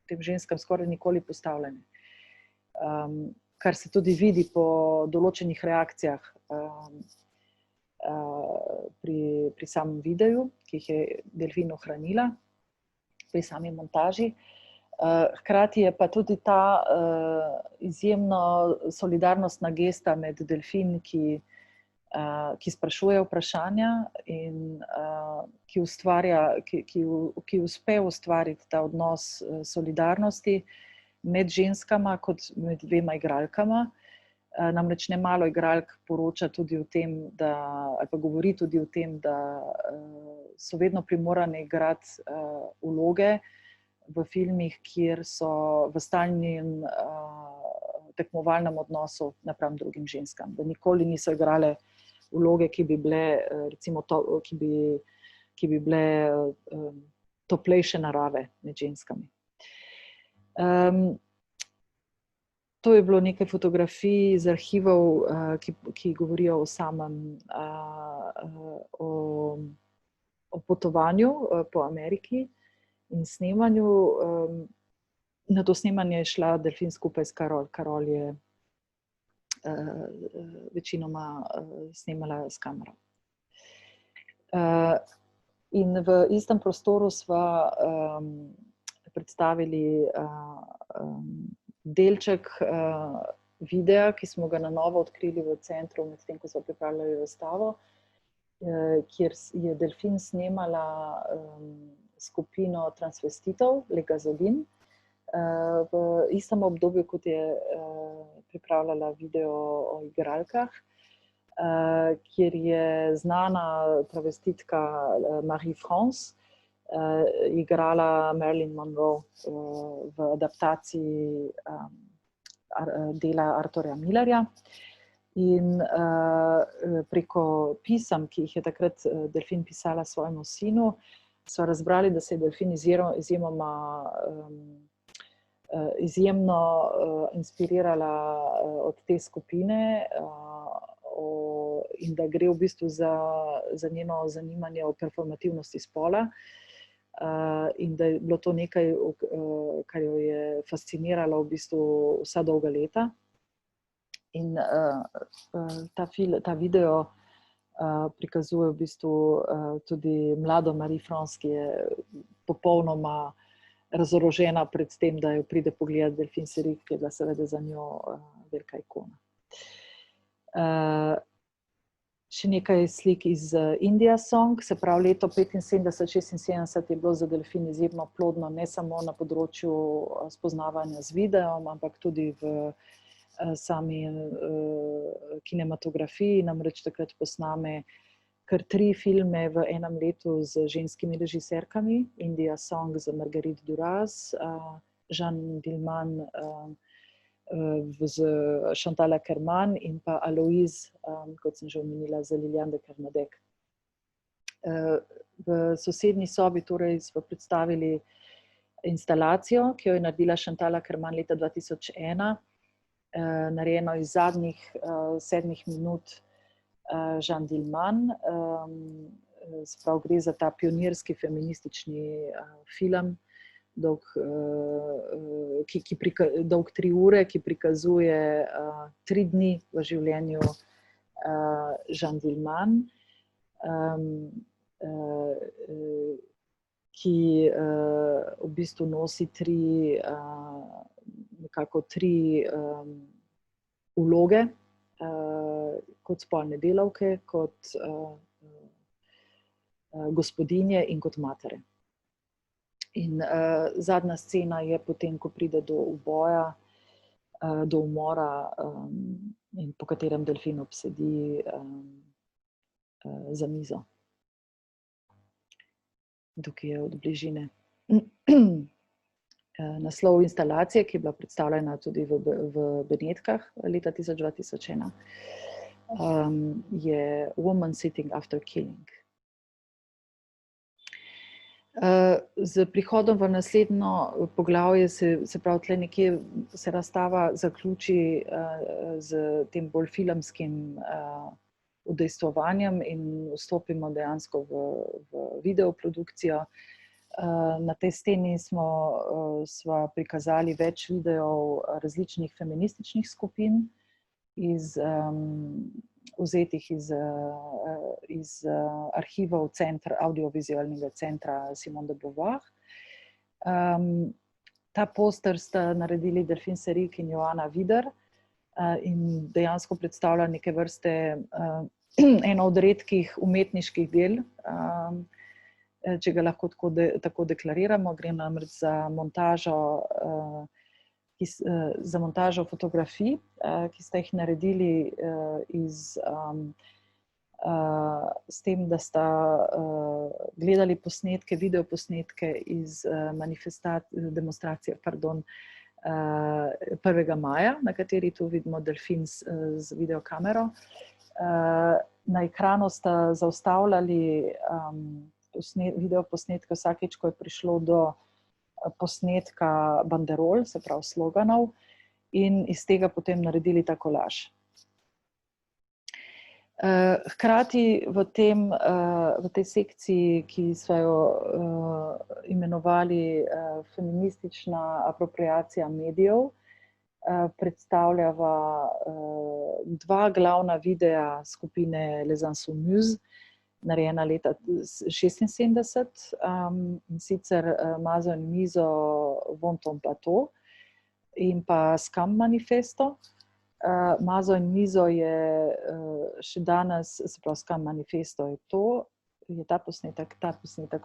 tem ženskam skoraj nikoli postavljene. Kar se tudi vidi po določenih reakcijah pri samem videu, ki jih je Delfin ohranila pri sami montaži. Hkrati je pa tudi ta izjemno solidarnostna gesta med Delfin, ki sprašuje vprašanja in ki uspe ustvariti ta odnos solidarnosti med ženskama kot med dvema igralkama. Namreč nemalo igralk poroča tudi o tem, ali pa govori tudi o tem, da so vedno primorane igrati vloge v filmih, kjer so v stalnem tekmovalnem odnosu napram drugim ženskam. Da nikoli niso igrale vloge, ki bi bile, recimo, ki bi bile toplejše narave med ženskami. To je bilo nekaj fotografij iz arhivov, ki govorijo o samem o potovanju po Ameriki in snemanju. Na to snemanje je šla Delfin skupaj s Carol. Carol je večinoma snemala s kamero. In v istem prostoru sva predstavili delček videa, ki smo ga na novo odkrili v centru, medtem ko smo pripravljali razstavo, kjer je Delfin snemala skupino transvestitov, Le Gazolin, v istem obdobju, kot je pripravljala video o igralkah, kjer je znana travestitka Marie-France igrala Marilyn Monroe v adaptaciji dela Arthurja Millerja. In preko pisem, ki jih je takrat Delfin pisala svojemu sinu, so razbrali, da se je delfin izjemno inspirirala od te skupine in da gre v bistvu za njeno zanimanje o performativnosti spola in da je bilo to nekaj, kar jo je fasciniralo v bistvu vsa dolga leta. In ta video prikazuje v bistvu tudi mlado Marie France, ki je popolnoma razorožena pred tem, da jo pride pogledati Delphine Seyrig, ki je bila seveda za njo velika ikona. Še nekaj slik iz India Song, se pravi leto 75-76 je bilo za delfin izjemno plodno, ne samo na področju spoznavanja z videom, ampak tudi v sami kinematografiji, namreč takrat posname kar 3 filme v enem letu z ženskimi režiserkami, India Song z Marguerite Duras, Jeanne Dielman z Chantal Akerman in pa Aloïse, kot sem že omenila, za Liliane de Kermadec. V sosednji sobi torej smo predstavili instalacijo, ki jo je naredila Chantal Akerman leta 2001, narejeno iz zadnjih 7 minut Jeanne Dielman. Sprav gre za ta pionirski feministični film, dolg 3 ure, ki prikazuje 3 dni v življenju Jeanne Dielman, ki v bistvu nosi 3 vloge, kot spolne delavke, kot gospodinje in kot matere. In zadnja scena je potem, ko pride do uboja, do umora, in po katerem delfin obsedi za mizo. Tukaj je od bližine. Naslov instalacije, ki je bila predstavljena tudi v Benetkah leta 2001, je Woman Sitting After Killing. Z prihodom v naslednjo poglavje se pravi, tle nekje se razstava zaključi z tem bolj filmskim udejstvovanjem in vstopimo dejansko v videoprodukcijo. Na tej steni sva prikazali več videov različnih feminističnih skupin, vzetih iz arhivov audiovizualnega centra Simone de Beauvoir. Ta poster sta naredili Delphine Seyrig in Joana Vider in dejansko predstavlja neke vrste eno od redkih umetniških del, če ga lahko tako deklariramo. Gre namreč za montažo fotografij, ki sta jih naredili s tem, da sta gledali posnetke, videoposnetke iz demonstracije 1. maja, na kateri tu vidimo delfin z videokamero. Na ekranu sta zaustavljali videoposnetke vsakeč, ko je prišlo do posnetka banderol, se pravi sloganov, in iz tega potem naredili ta kolaž. Hkrati v tej sekciji, ki so jo imenovali feministična apropriacija medijev, predstavljava 2 glavna videa skupine Les Insoumises, narejena leta 1976, in sicer Mazo in mizo Von ton bateau in pa Scam manifesto. Mazo in mizo je še danes, se pravi Scam manifesto je ta posnetek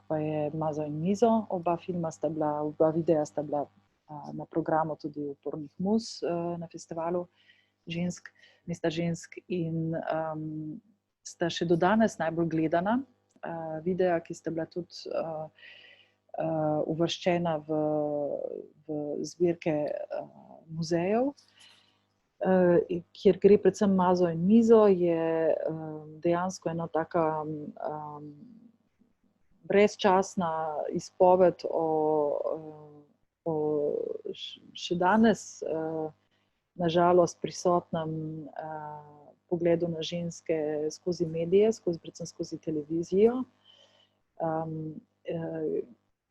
pa je Mazo in mizo. Oba videa sta bila na programu tudi Upornih mus na festivalu Mesta žensk in sta še do danes najbolj gledana videa, ki sta bila tudi uvrščena v zbirke muzejev, kjer gre predvsem Mazo in mizo, je dejansko ena taka brezčasna izpoved o še danes nažalost prisotnem pogledu na ženske skozi medije, predvsem skozi televizijo.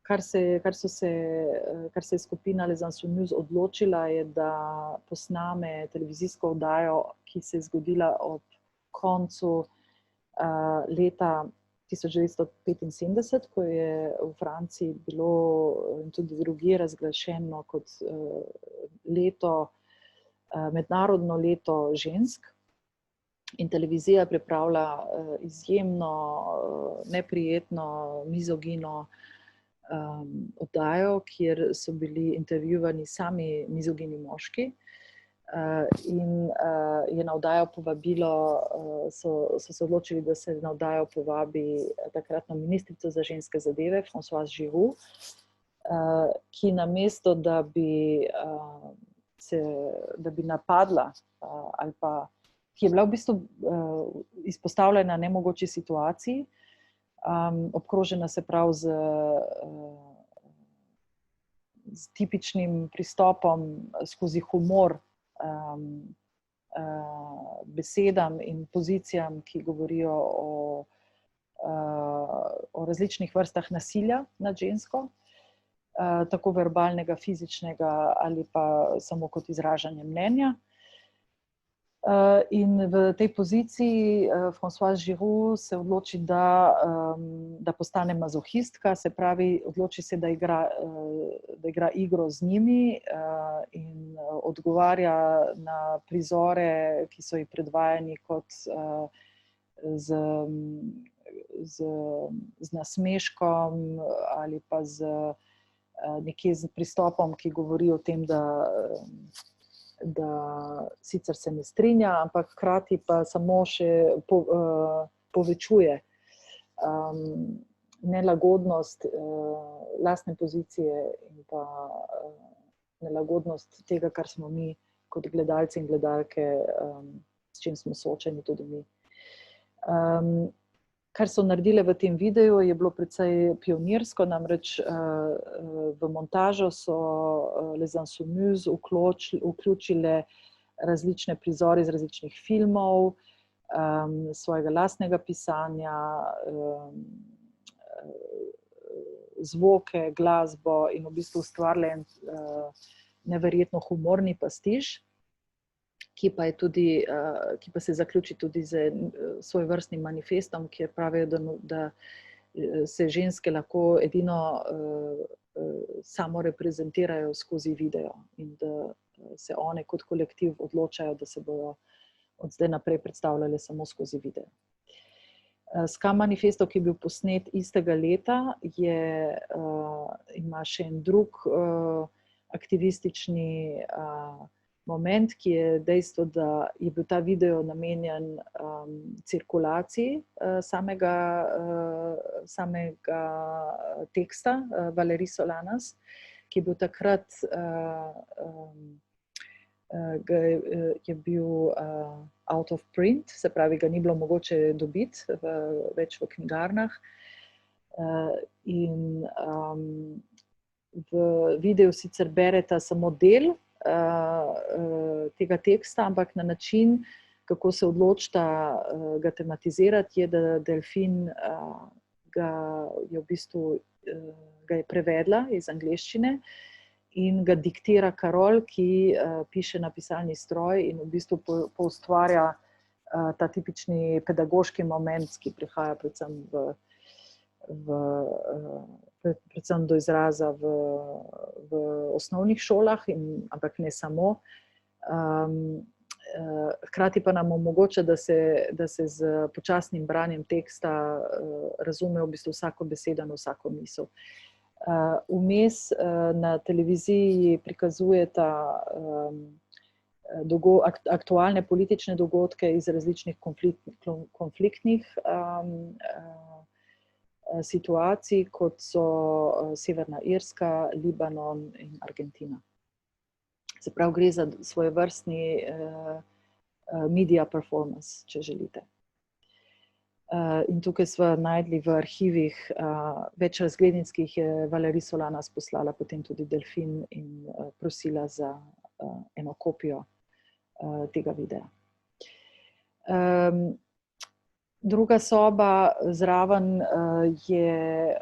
Kar se je skupina Les Insoumis odločila, je, da posname televizijsko oddajo, ki se je zgodila ob koncu leta 1975, ko je v Franciji bilo in tudi drugje razglašeno kot mednarodno leto žensk. In televizija pripravlja izjemno neprijetno, mizogino oddajo, kjer so bili intervjuvani sami mizogini moški. In je na oddajo povabilo, so se odločili, da se na oddajo povabi takratno ministrico za ženske zadeve, Françoise Giroud, ki namesto, da bi napadla ali pa ki je bila v bistvu izpostavljena nemogoči situaciji, obkrožena se prav z tipičnim pristopom skozi humor besedam in pozicijam, ki govorijo o različnih vrstah nasilja nad žensko, tako verbalnega, fizičnega ali pa samo kot izražanje mnenja. In v tej poziciji Françoise Giroud se odloči, da postane mazohistka, se pravi, odloči se, da igra igro z njimi in odgovarja na prizore, ki so ji predvajani kot z nasmeškom ali pa nekje z pristopom, ki govori o tem, da sicer se ne strinja, ampak hkrati pa samo še povečuje nelagodnost lastne pozicije in pa nelagodnost tega, kar smo mi kot gledalci in gledalke, s čim smo soočeni tudi mi. Kar so naredile v tem videu, je bilo precej pionirsko, namreč v montažo so Les Insoumis vključile različne prizore iz različnih filmov, svojega lastnega pisanja, zvoke, glasbo in v bistvu ustvarile neverjetno humorni pastiž, ki pa se zaključi tudi z svojevrstnim manifestom, kjer pravijo, da se ženske lahko edino samo reprezentirajo skozi video in da se one kot kolektiv odločajo, da se bodo od zdaj naprej predstavljale samo skozi video. Ska manifesto, ki je bil posnet istega leta, ima še en drug aktivistični moment, ki je dejstvo, da je bil ta video namenjen cirkulaciji samega teksta Valérie Solanas, ki je bil takrat je bil out of print, se pravi, ga ni bilo mogoče dobiti več v knjigarnah. In v videu sicer bereta samo del tega teksta, ampak na način, kako se odločita ga tematizirati, je, da Delphine ga je prevedla iz angleščine in ga diktira Carole, ki piše na pisalni stroj in v bistvu poustvarja ta tipični pedagoški moment, ki prihaja predvsem do izraza v osnovnih šolah, ampak ne samo. Hkrati pa nam omogoča, da se z počasnim branjem teksta razume v bistvu vsako besedo in vsako misel. Vmes na televiziji prikazujeta aktualne politične dogodke iz različnih konfliktnih situacij, kot so Severna Irska, Libanon in Argentina. Se pravi, gre za svojevrstni media performance, če želite. In tukaj smo najdli v arhivih več razglednic, ki jih je Valérie Solanas poslala potem tudi Delfin in prosila za eno kopijo tega videa. Druga soba zraven je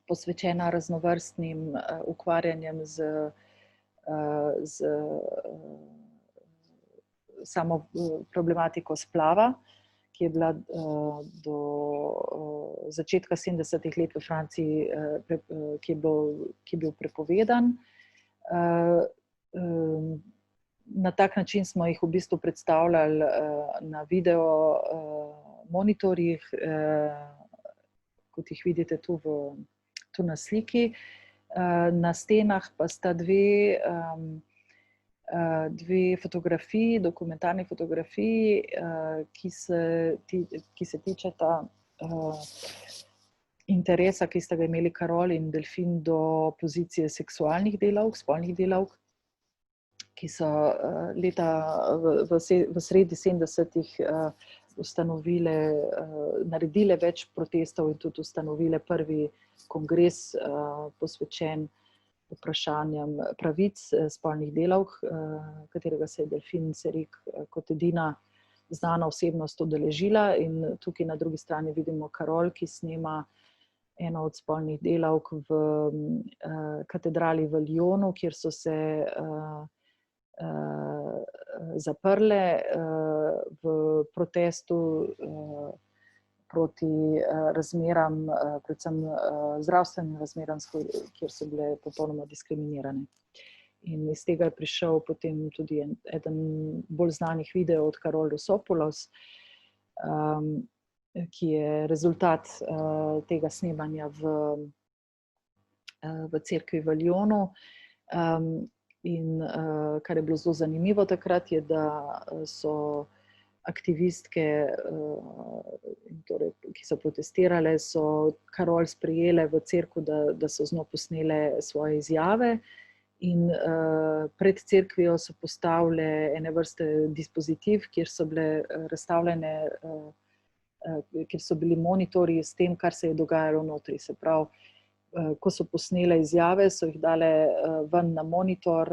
posvečena raznovrstnim ukvarjanjem z samo problematiko splava, ki je bila do začetka 70. let v Franciji, ki je bil prepovedan. Na tak način smo jih v bistvu predstavljali na video monitorjih, kot jih vidite tu na sliki. Na stenah pa sta dve fotografiji, dokumentarni fotografiji, ki se tičeta interesa, ki sta ga imeli Karol in Delfin do pozicije seksualnih delavk, spolnih delavk, ki so v sredi 70-ih naredile več protestov in tudi ustanovile prvi kongres posvečen vprašanjem pravic spolnih delavk, katerega se je Delfin Seyrig kot edina znana osebnost udeležila. In tukaj na drugi strani vidimo Karol, ki snema eno od spolnih delavk v katedrali v Lyonu, kjer so se zaprle v protestu proti razmeram, predvsem zdravstvenim razmeram, kjer so bile popolnoma diskriminirane. In iz tega je prišel potem tudi eden bolj znanih videov od Karol Rusopoulos, ki je rezultat tega snemanja v cerkvi v Lyonu. In kar je bilo zelo zanimivo takrat, je, da so aktivistke, torej, ki so protestirale, so Karol sprejele v cerkev, da so z njo posnele svoje izjave. In pred cerkvijo so postavile ene vrste dispozitiv, kjer so bile razstavljene, kjer so bili monitorji s tem, kar se je dogajalo notri. Se pravi, ko so posnele izjave, so jih dale ven na monitor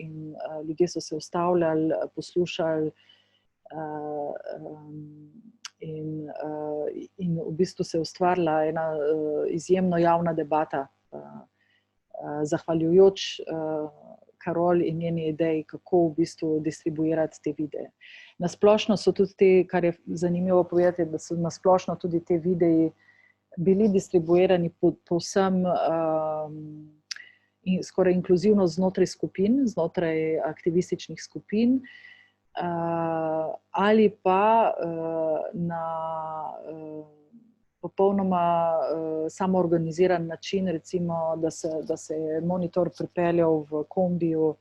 in ljudje so se ustavljali, poslušali in v bistvu se je ustvarila ena izjemno javna debata, zahvaljujoč Karol in njeni ideji, kako v bistvu distribuirati te videe. Na splošno so tudi te, kar je zanimivo povedati, da so na splošno tudi te videi bili distribuirani povsem skoraj inkluzivno znotraj skupin, znotraj aktivističnih skupin, ali pa na popolnoma samoorganiziran način, recimo, da se je monitor pripeljal v kombiju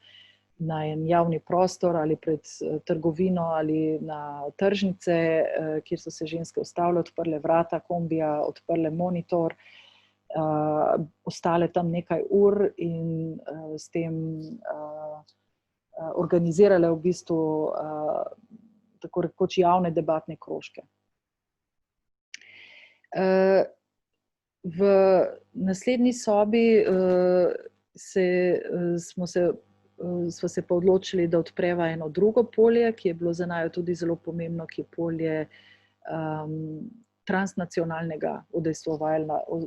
na en javni prostor ali pred trgovino ali na tržnice, kjer so se ženske ustavile, odprle vrata kombija, odprle monitor, ostale tam nekaj ur in s tem organizirale v bistvu tako rekoč javne debatne krožke. V naslednji sobi smo se pa odločili, da odpreva eno drugo polje, ki je bilo za naju tudi zelo pomembno, ki je polje transnacionalnega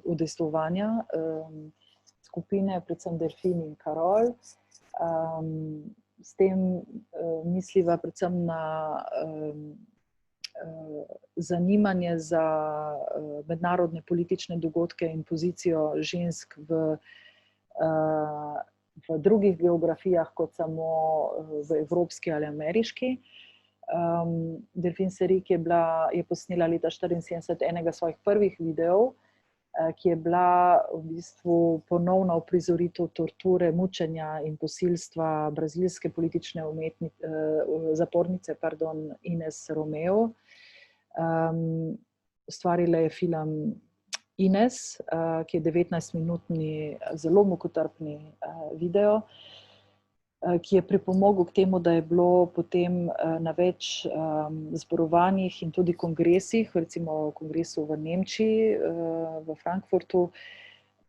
udejstvovanja skupine, predvsem Delfin in Karol. S tem misliva predvsem na zanimanje za mednarodne politične dogodke in pozicijo žensk v drugih geografijah kot samo v evropski ali ameriški. Delfin Seyrig je posnela leta 1974 enega svojih prvih videov, ki je bila v bistvu ponovna uprizoritev torture, mučenja in posilstva brazilske politične zapornice, Inés Romeu. Ustvarila je film Inés, ki je 19-minutni, zelo mukotrpni video. ki je pripomogel k temu, da je bilo potem na več zborovanjih in tudi kongresih, recimo kongresu v Nemčiji, v Frankfurtu.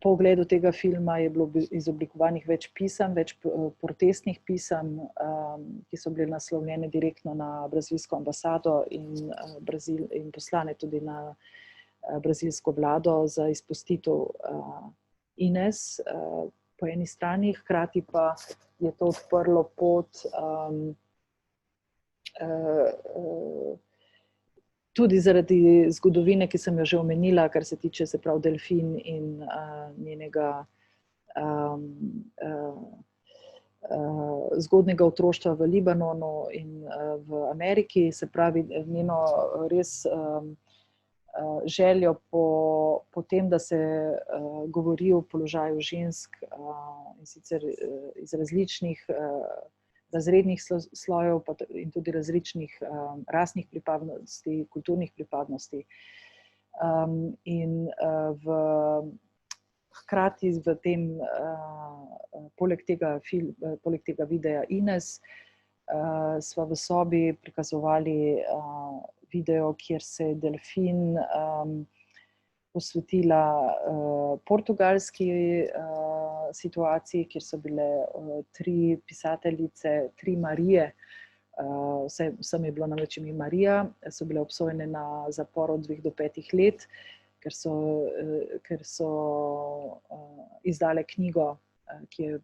Po ogledu tega filma je bilo izoblikovanih več pisem, več protestnih pisem, ki so bile naslovljene direktno na brazilsko ambasado in poslane tudi na brazilsko vlado za izpustitev Ines po eni strani, hkrati pa je to odprlo pot tudi zaradi zgodovine, ki sem jo že omenila, kar se tiče, se pravi, Delfin in njenega zgodnjega otroštva v Libanonu in v Ameriki, se pravi, njeno res željo po tem, da se govori o položaju žensk, in sicer iz različnih razrednih slojev in tudi različnih rasnih pripadnosti, kulturnih pripadnosti. In hkrati v tem, poleg tega videa Ines, sva v sobi prikazovali video, kjer se je Delfin posvetila portugalski situaciji, kjer so bile 3 pisateljice, 3 Marije, vsem je bilo namreč ime Marija, so bile obsojene na zapor od 2 do 5 let, ker so izdale knjigo, ki je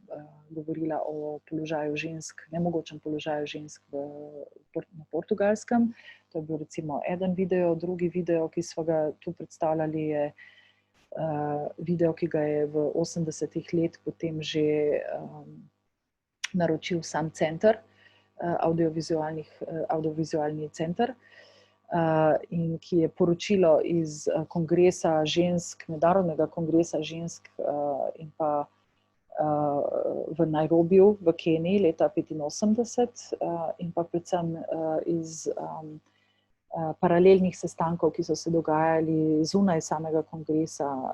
govorila o položaju žensk, nemogočem položaju žensk na Portugalskem. To je bil recimo eden video. Drugi video, ki smo ga tu predstavljali, je video, ki ga je v 80-ih let potem že naročil sam center, audiovizualni center, in ki je poročilo iz kongresa žensk, mednarodnega kongresa žensk in pa v Nairobiju v Keniji leta 1985 in pa predvsem iz paralelnih sestankov, ki so se dogajali zunaj samega kongresa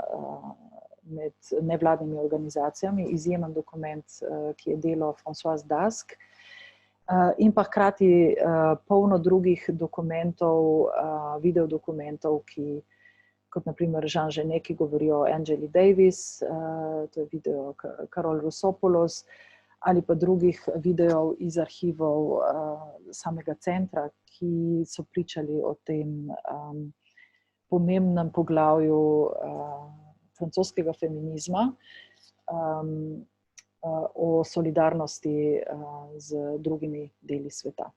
med nevladnimi organizacijami, izjemen dokument, ki je delo Françoise Dask, in pa hkrati polno drugih dokumentov, videodokumentov, ki kot naprimer Jean Genet, ki govori o Angeli Davis, to je video Carol Rusopoulos, ali pa drugih videov iz arhivov samega centra, ki so pričali o tem pomembnem poglavju francoskega feminizma, o solidarnosti z drugimi deli sveta.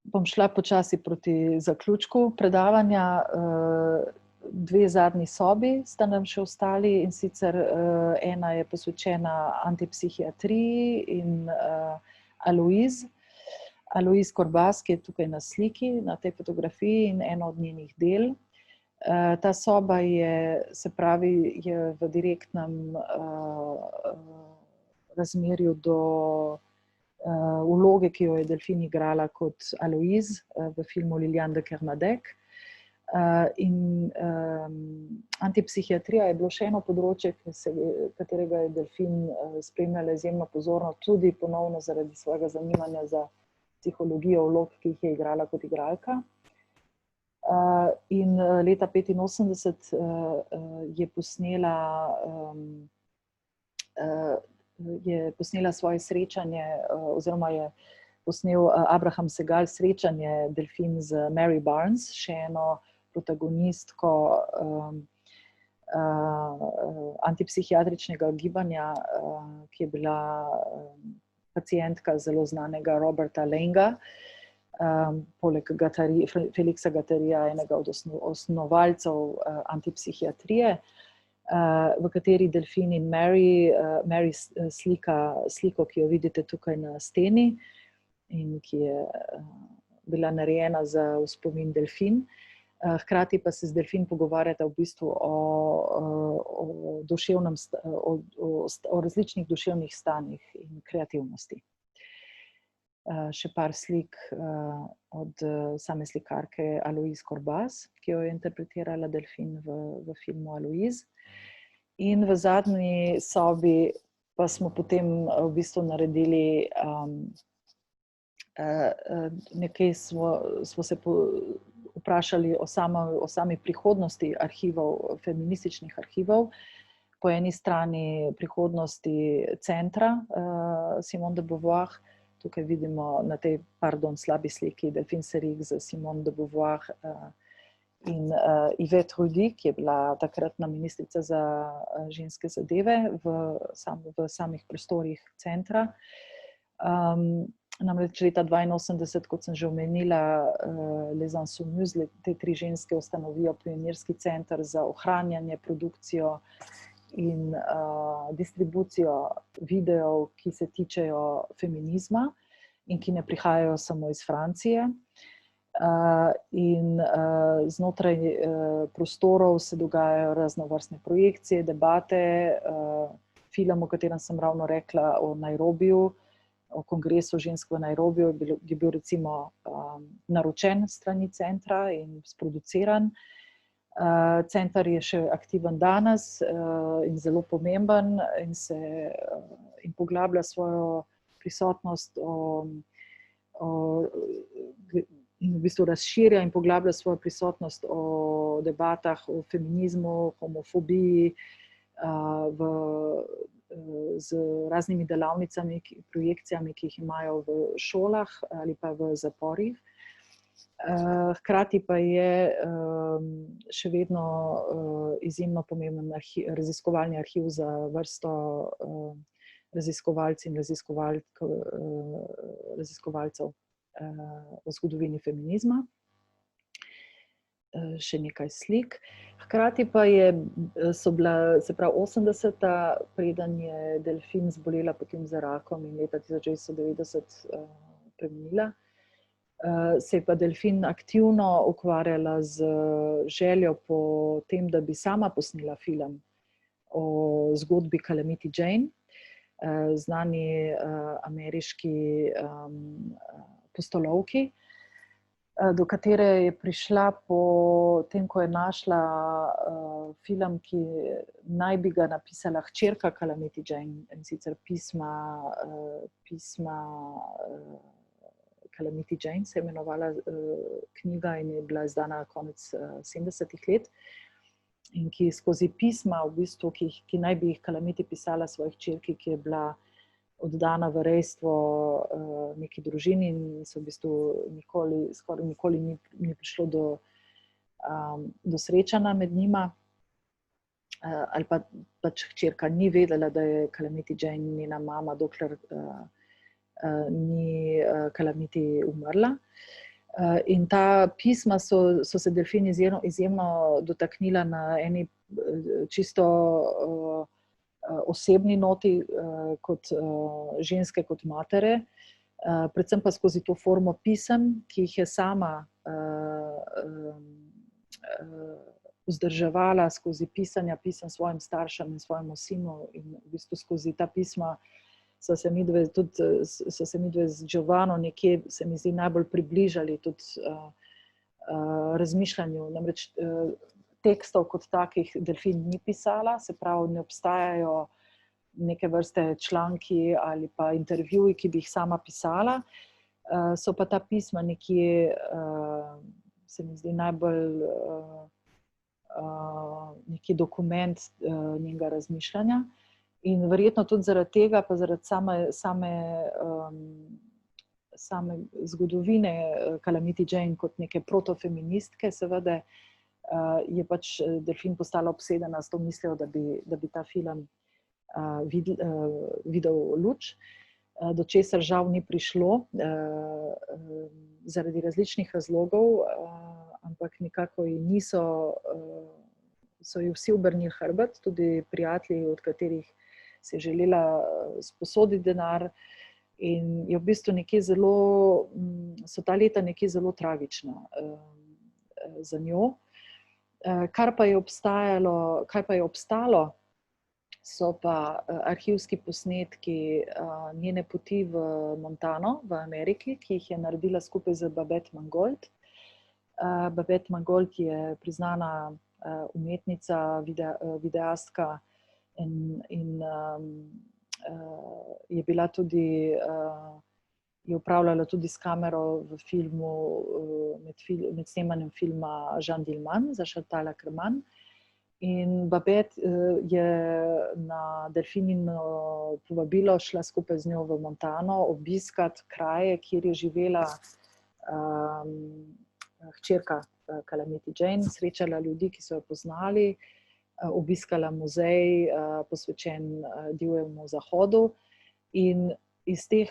Bom šla počasi proti zaključku predavanja. 2 zadnji sobi sta nam še ostali, in sicer ena je posvečena antipsihiatriji in Aloise Corbas, ki je tukaj na sliki, na tej fotografiji, in eno od njenih del. Ta soba je, se pravi, je v direktnem razmerju do vloge, ki jo je Delfin igrala kot Aloise v filmu Liliane de Kermadec. In antipsihiatrija je bilo še eno področje, katerega je Delfin spremljala izjemno pozorno, tudi ponovno zaradi svojega zanimanja za psihologijo vlog, ki jih je igrala kot igralka. In leta 1985 je posnela svoje srečanje, oziroma je posnel Abraham Segal srečanje Delfin z Mary Barnes, še eno protagonistko antipsihiatričnega gibanja, ki je bila pacientka zelo znanega Roberta Lainga, poleg Felixa Guattarija, enega od osnovalcev antipsihiatrije, v kateri Delfin in Mary slika sliko, ki jo vidite tukaj na steni in ki je bila narejena za spomin Delfin. Hkrati pa se z Delfin pogovarjata v bistvu o različnih duševnih stanjih in kreativnosti. Še par slik od same slikarke Aloise Corbas, ki jo je interpretirala Delfin v filmu Aloise. In v zadnji sobi pa smo potem v bistvu naredili nekaj, smo se vprašali o sami prihodnosti arhivov, feminističnih arhivov. Po eni strani prihodnosti centra Simone de Beauvoir. Tukaj vidimo na tej, slabi sliki Delphine Seyrig z Simone de Beauvoir in Yvette Roudy, ki je bila takratna ministrica za ženske zadeve v samih prostorih centra. Namreč leta 1982, kot sem že omenila, Les Insoumises, te tri ženske ustanovijo pionirski center za ohranjanje, produkcijo in distribucijo videov, ki se tičejo feminizma in ki ne prihajajo samo iz Francije. In znotraj prostorov se dogajajo raznovrstne projekcije, debate, film, o katerem sem ravno rekla, o Nairobiju, o kongresu žensk v Nairobiju, je bil recimo naročen strani centra in sproduciran. Center je še aktiven danes in zelo pomemben in poglablja svojo prisotnost in v bistvu razširja in poglablja svojo prisotnost o debatah o feminizmu, homofobiji, z raznimi delavnicami, projekcijami, ki jih imajo v šolah ali pa v zaporih. Hkrati pa je še vedno izjemno pomemben raziskovalni arhiv za vrsto raziskovalcev in raziskovalcev o zgodovini feminizma. Še nekaj slik. Hkrati pa so bila, se pravi 80. preden je Delphine zbolela potem za rakom in leta 1990 preminila, se je pa Delphine aktivno ukvarjala z željo po tem, da bi sama posnela film o zgodbi Calamity Jane, znani ameriški pustolovki, do katere je prišla po tem, ko je našla film, ki naj bi ga napisala hčerka Calamity Jane, in sicer pisma Calamity Jane se je imenovala knjiga in je bila izdana konec 70. let, in ki skozi pisma, v bistvu, ki naj bi jih Calamity pisala svoji hčerki, ki je bila oddana v rejstvo neki družini in se v bistvu skoraj nikoli ni prišlo do srečanja med njima, ali pa pač hčerka ni vedela, da je Calamity Jane njena mama, dokler ni Calamity umrla. In ta pisma so se Delphine izjemno dotaknila na eni čisto osebni noti kot ženske, kot matere, predvsem pa skozi to formo pisem, ki jih je sama vzdrževala skozi pisem svojim staršem in svojemu sinu, in v bistvu skozi ta pisma so se midve z Giovanno nekje, se mi zdi, najbolj približali tudi razmišljanju. Namreč tekstov kot takih Delphine ni pisala, se pravi, ne obstajajo neke vrste članki ali pa intervjuji, ki bi jih sama pisala. So pa ta pisma nekje, se mi zdi, najbolj neki dokument njenega razmišljanja. In verjetno tudi zaradi tega, pa zaradi same zgodovine Calamity Jane kot neke protofeministke, seveda, je pač Delphine postala obsedena s to mislijo, da bi ta film videl luč, do česar žal ni prišlo zaradi različnih razlogov, ampak nekako so ji vsi obrnili hrbet, tudi prijatelji, od katerih si je želela sposoditi denar, in je v bistvu so ta leta nekje zelo tragična za njo. Kar pa je obstalo, so pa arhivski posnetki njene poti v Montano v Ameriki, ki jih je naredila skupaj z Babette Mangold. Babette Mangold je priznana umetnica, videastka, in je bila tudi, je upravljala tudi s kamero v filmu, med snemanjem filma Jeanne Dielman za Chantal Akerman. In Babette je na Delfinino povabilo šla skupaj z njo v Montano obiskati kraje, kjer je živela hčerka Calamity Jane, srečala ljudi, ki so jo poznali, obiskala muzej, posvečen divjemu zahodu, in iz teh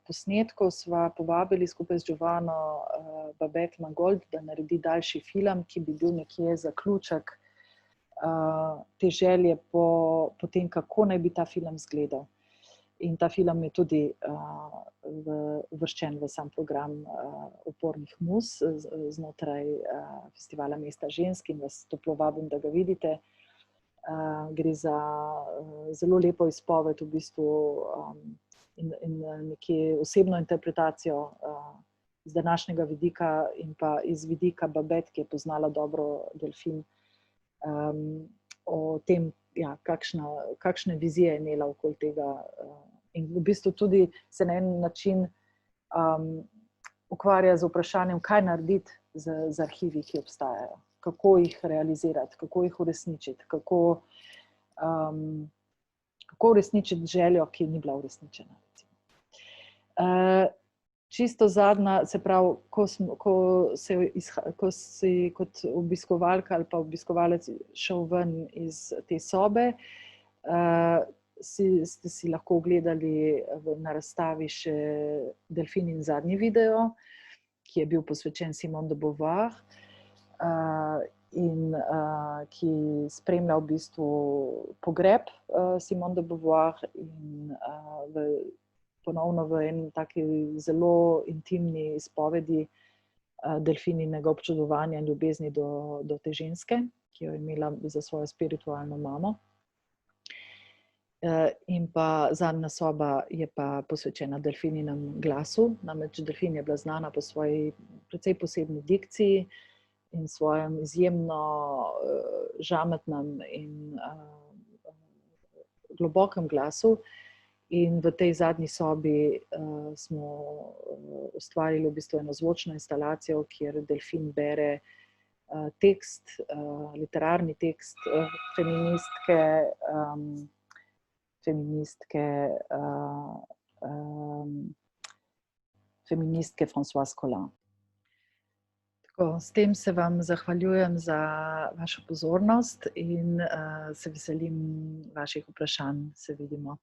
posnetkov sva povabili skupaj z Giovanno Babette Mangold, da naredi daljši film, ki bi bil nekje zaključek te želje po tem, kako naj bi ta film izgledal. In ta film je tudi uvrščen v sam program Opornih mus znotraj Festivala Mesta žensk in vas toplo vabim, da ga vidite. Gre za zelo lepo izpoved v bistvu in nekje osebno interpretacijo z današnjega vidika in pa iz vidika Babette, ki je poznala dobro Delfin, o tem, ja, kakšne vizije je imela okoli tega. In v bistvu tudi se na en način ukvarja z vprašanjem, kaj narediti z arhivi, ki obstajajo, kako jih realizirati, kako jih uresničiti, kako uresničiti željo, ki ni bila uresničena. Čisto zadnja, se pravi, ko si kot obiskovalka ali pa obiskovalec šel ven iz te sobe, ste si lahko ogledali na razstavi še Delfinin zadnji video, ki je bil posvečen Simone de Beauvoir in ki spremlja v bistvu pogreb Simone de Beauvoir in ponovno v eni taki zelo intimni izpovedi Delfininega občudovanja in ljubezni do te ženske, ki jo je imela za svojo spiritualno mamo. In pa zadnja soba je pa posvečena Delfininem glasu, namreč Delfin je bila znana po svoji precej posebni dikciji in svojem izjemno žametnem in globokem glasu. In v tej zadnji sobi smo ustvarili v bistvu eno zvočno instalacijo, kjer Delfin bere tekst, literarni tekst feministke Françoise Collin. Tako, s tem se vam zahvaljujem za vašo pozornost in se veselim vaših vprašanj. Se vidimo.